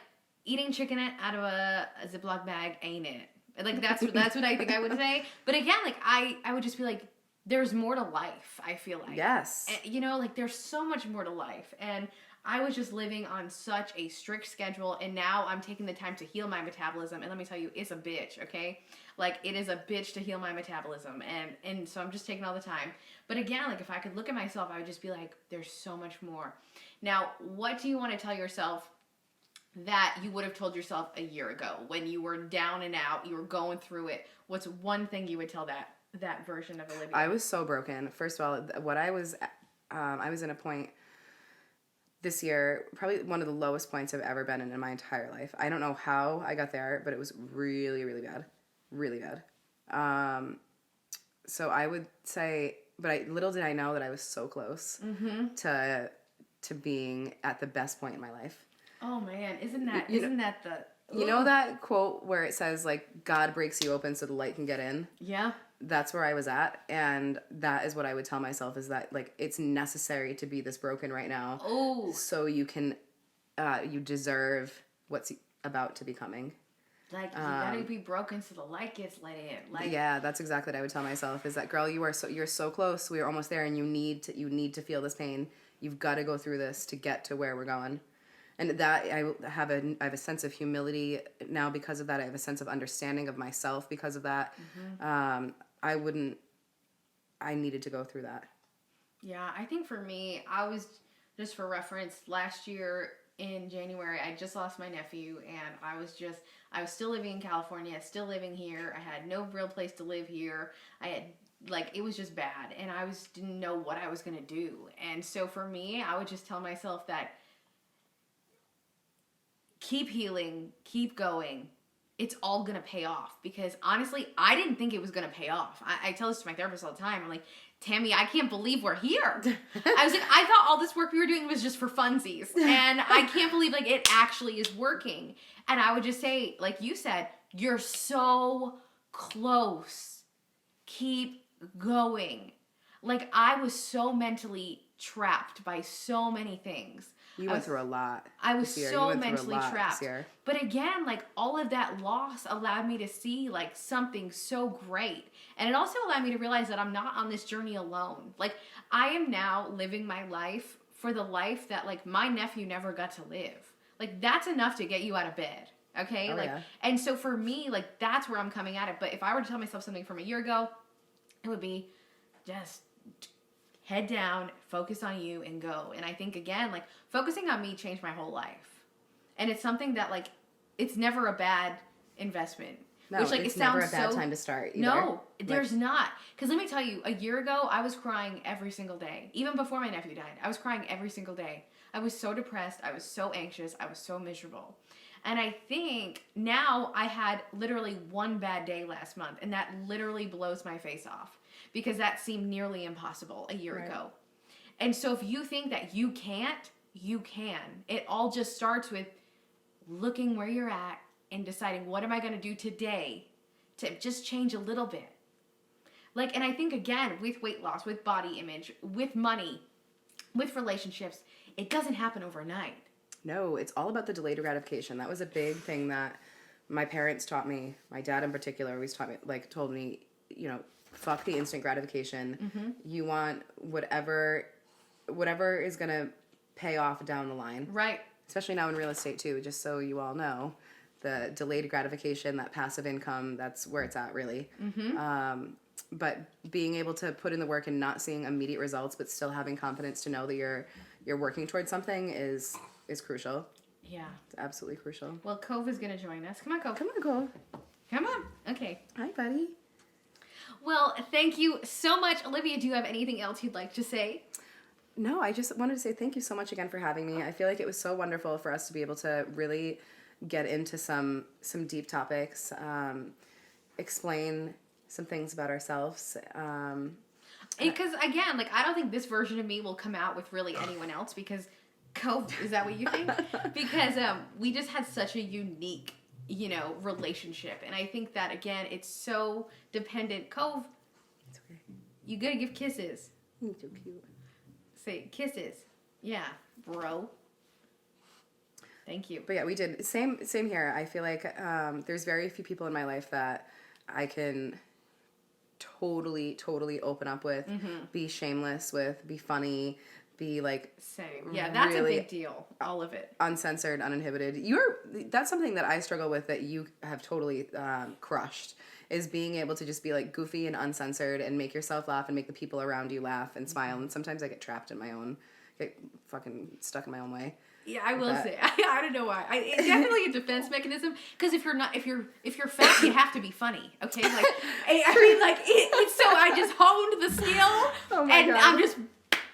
eating chicken out of a Ziploc bag ain't it. Like, that's what I think I would say. But again, like, I would just be like, there's more to life, I feel like. Yes. And, you know, like, there's so much more to life. And I was just living on such a strict schedule, and now I'm taking the time to heal my metabolism. And let me tell you, it's a bitch, okay? Like, it is a bitch to heal my metabolism. And so I'm just taking all the time. But again, like, if I could look at myself, I would just be like, there's so much more. Now, what do you want to tell yourself that you would have told yourself a year ago when you were down and out, you were going through it? What's one thing you would tell that version of Olivia? I was so broken. First of all, what I was in a point this year, probably one of the lowest points I've ever been in my entire life. I don't know how I got there, but it was really, really bad. Really bad. So I would say, but little did I know that I was so close to being at the best point in my life. Oh man, isn't that the... You know that quote where it says, like, God breaks you open so the light can get in? Yeah. That's where I was at, and that is what I would tell myself, is that, like, it's necessary to be this broken right now. Oh. So you can, you deserve what's about to be coming. Like, you gotta be broken so the light gets let in. Like, yeah, that's exactly what I would tell myself, is that, girl, you're so close. We're almost there, and you need to feel this pain. You've got to go through this to get to where we're going. And that I have a sense of humility now because of that. I have a sense of understanding of myself because of that. I needed to go through that. Yeah, I think for me, I was, just for reference, last year in January, I just lost my nephew, and I was still living in California, still living here. I had no real place to live here. It was just bad, and I didn't know what I was going to do. And so for me, I would just tell myself that keep healing, keep going. It's all going to pay off, because honestly, I didn't think it was going to pay off. I tell this to my therapist all the time. I'm like, Tammy, I can't believe we're here. I was like, I thought all this work we were doing was just for funsies, and I can't believe, like, it actually is working. And I would just say, like you said, you're so close. Keep going. Like, I was so mentally trapped by so many things. You went through a lot. I was so mentally trapped. But again, like, all of that loss allowed me to see, like, something so great. And it also allowed me to realize that I'm not on this journey alone. Like, I am now living my life for the life that, like, my nephew never got to live. Like, that's enough to get you out of bed. Okay? Oh, like, yeah. And so for me, like, that's where I'm coming at it. But if I were to tell myself something from a year ago, it would be just head down, focus on you, and go. And I think, again, like, focusing on me changed my whole life. And it's something that, like, it's never a bad investment. No, which, like, it's it never sounds a bad time to start either. No, there's not. Because let me tell you, a year ago, I was crying every single day. Even before my nephew died, I was crying every single day. I was so depressed. I was so anxious. I was so miserable. And I think now I had literally one bad day last month, and that literally blows my face off, because that seemed nearly impossible a year ago. And so if you think that you can't, you can. It all just starts with looking where you're at and deciding, what am I going to do today to just change a little bit? Like, and I think, again, with weight loss, with body image, with money, with relationships, it doesn't happen overnight. No, it's all about the delayed gratification. That was a big thing that my parents taught me. My dad in particular always told me, you know, fuck the instant gratification. You want whatever is going to pay off down the line. Right. Especially now in real estate too, just so you all know. The delayed gratification, that passive income, that's where it's at, really. But being able to put in the work and not seeing immediate results, but still having confidence to know that you're working towards something is crucial. Yeah. It's absolutely crucial. Well, Cove is going to join us. Come on, Cove. Come on, Cove. Come on. Okay. Hi, buddy. Well, thank you so much. Olivia, do you have anything else you'd like to say? No, I just wanted to say thank you so much again for having me. I feel like it was so wonderful for us to be able to really get into some deep topics, explain some things about ourselves. Because, again, like, I don't think this version of me will come out with really anyone else, because Cove, is that what you think? Because we just had such a unique, you know, relationship. And I think that, again, it's so dependent. Cove, It's okay. you gotta give kisses. You're so cute. Say kisses. Yeah, bro. Thank you. But yeah, we did. Same here. I feel like there's very few people in my life that I can totally open up with, be shameless with, be funny, be like same. Yeah, that's really a big deal. All of it. Uncensored, uninhibited. That's something that I struggle with that you have totally crushed, is being able to just be like goofy and uncensored and make yourself laugh and make the people around you laugh and smile. And sometimes I get trapped in get fucking stuck in my own way. Yeah, I will say. I don't know why. It's definitely a defense mechanism. Because if you're fat, you have to be funny. Okay, like I mean, like so I just honed the skill, and God. I'm just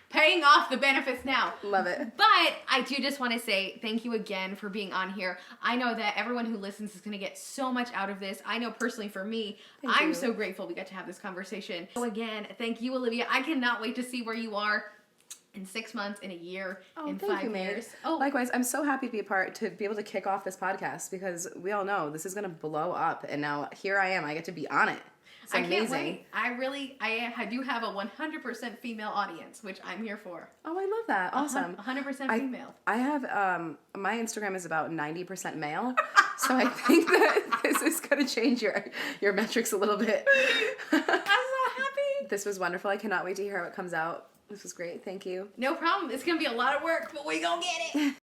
paying off the benefits now. Love it. But I do just want to say thank you again for being on here. I know that everyone who listens is going to get so much out of this. I know personally for me, I'm so grateful we got to have this conversation. So again, thank you, Olivia. I cannot wait to see where you are in 6 months, in a year, in 5 years. Oh, likewise. I'm so happy to be able to kick off this podcast, because we all know this is going to blow up, and now here I am. I get to be on it. It's amazing. Can't wait. I do have a 100% female audience, which I'm here for. Oh, I love that. Awesome. 100% female. I have, my Instagram is about 90% male, so I think that this is going to change your metrics a little bit. I'm so happy. This was wonderful. I cannot wait to hear how it comes out. This was great. Thank you. No problem. It's going to be a lot of work, but we gonna get it.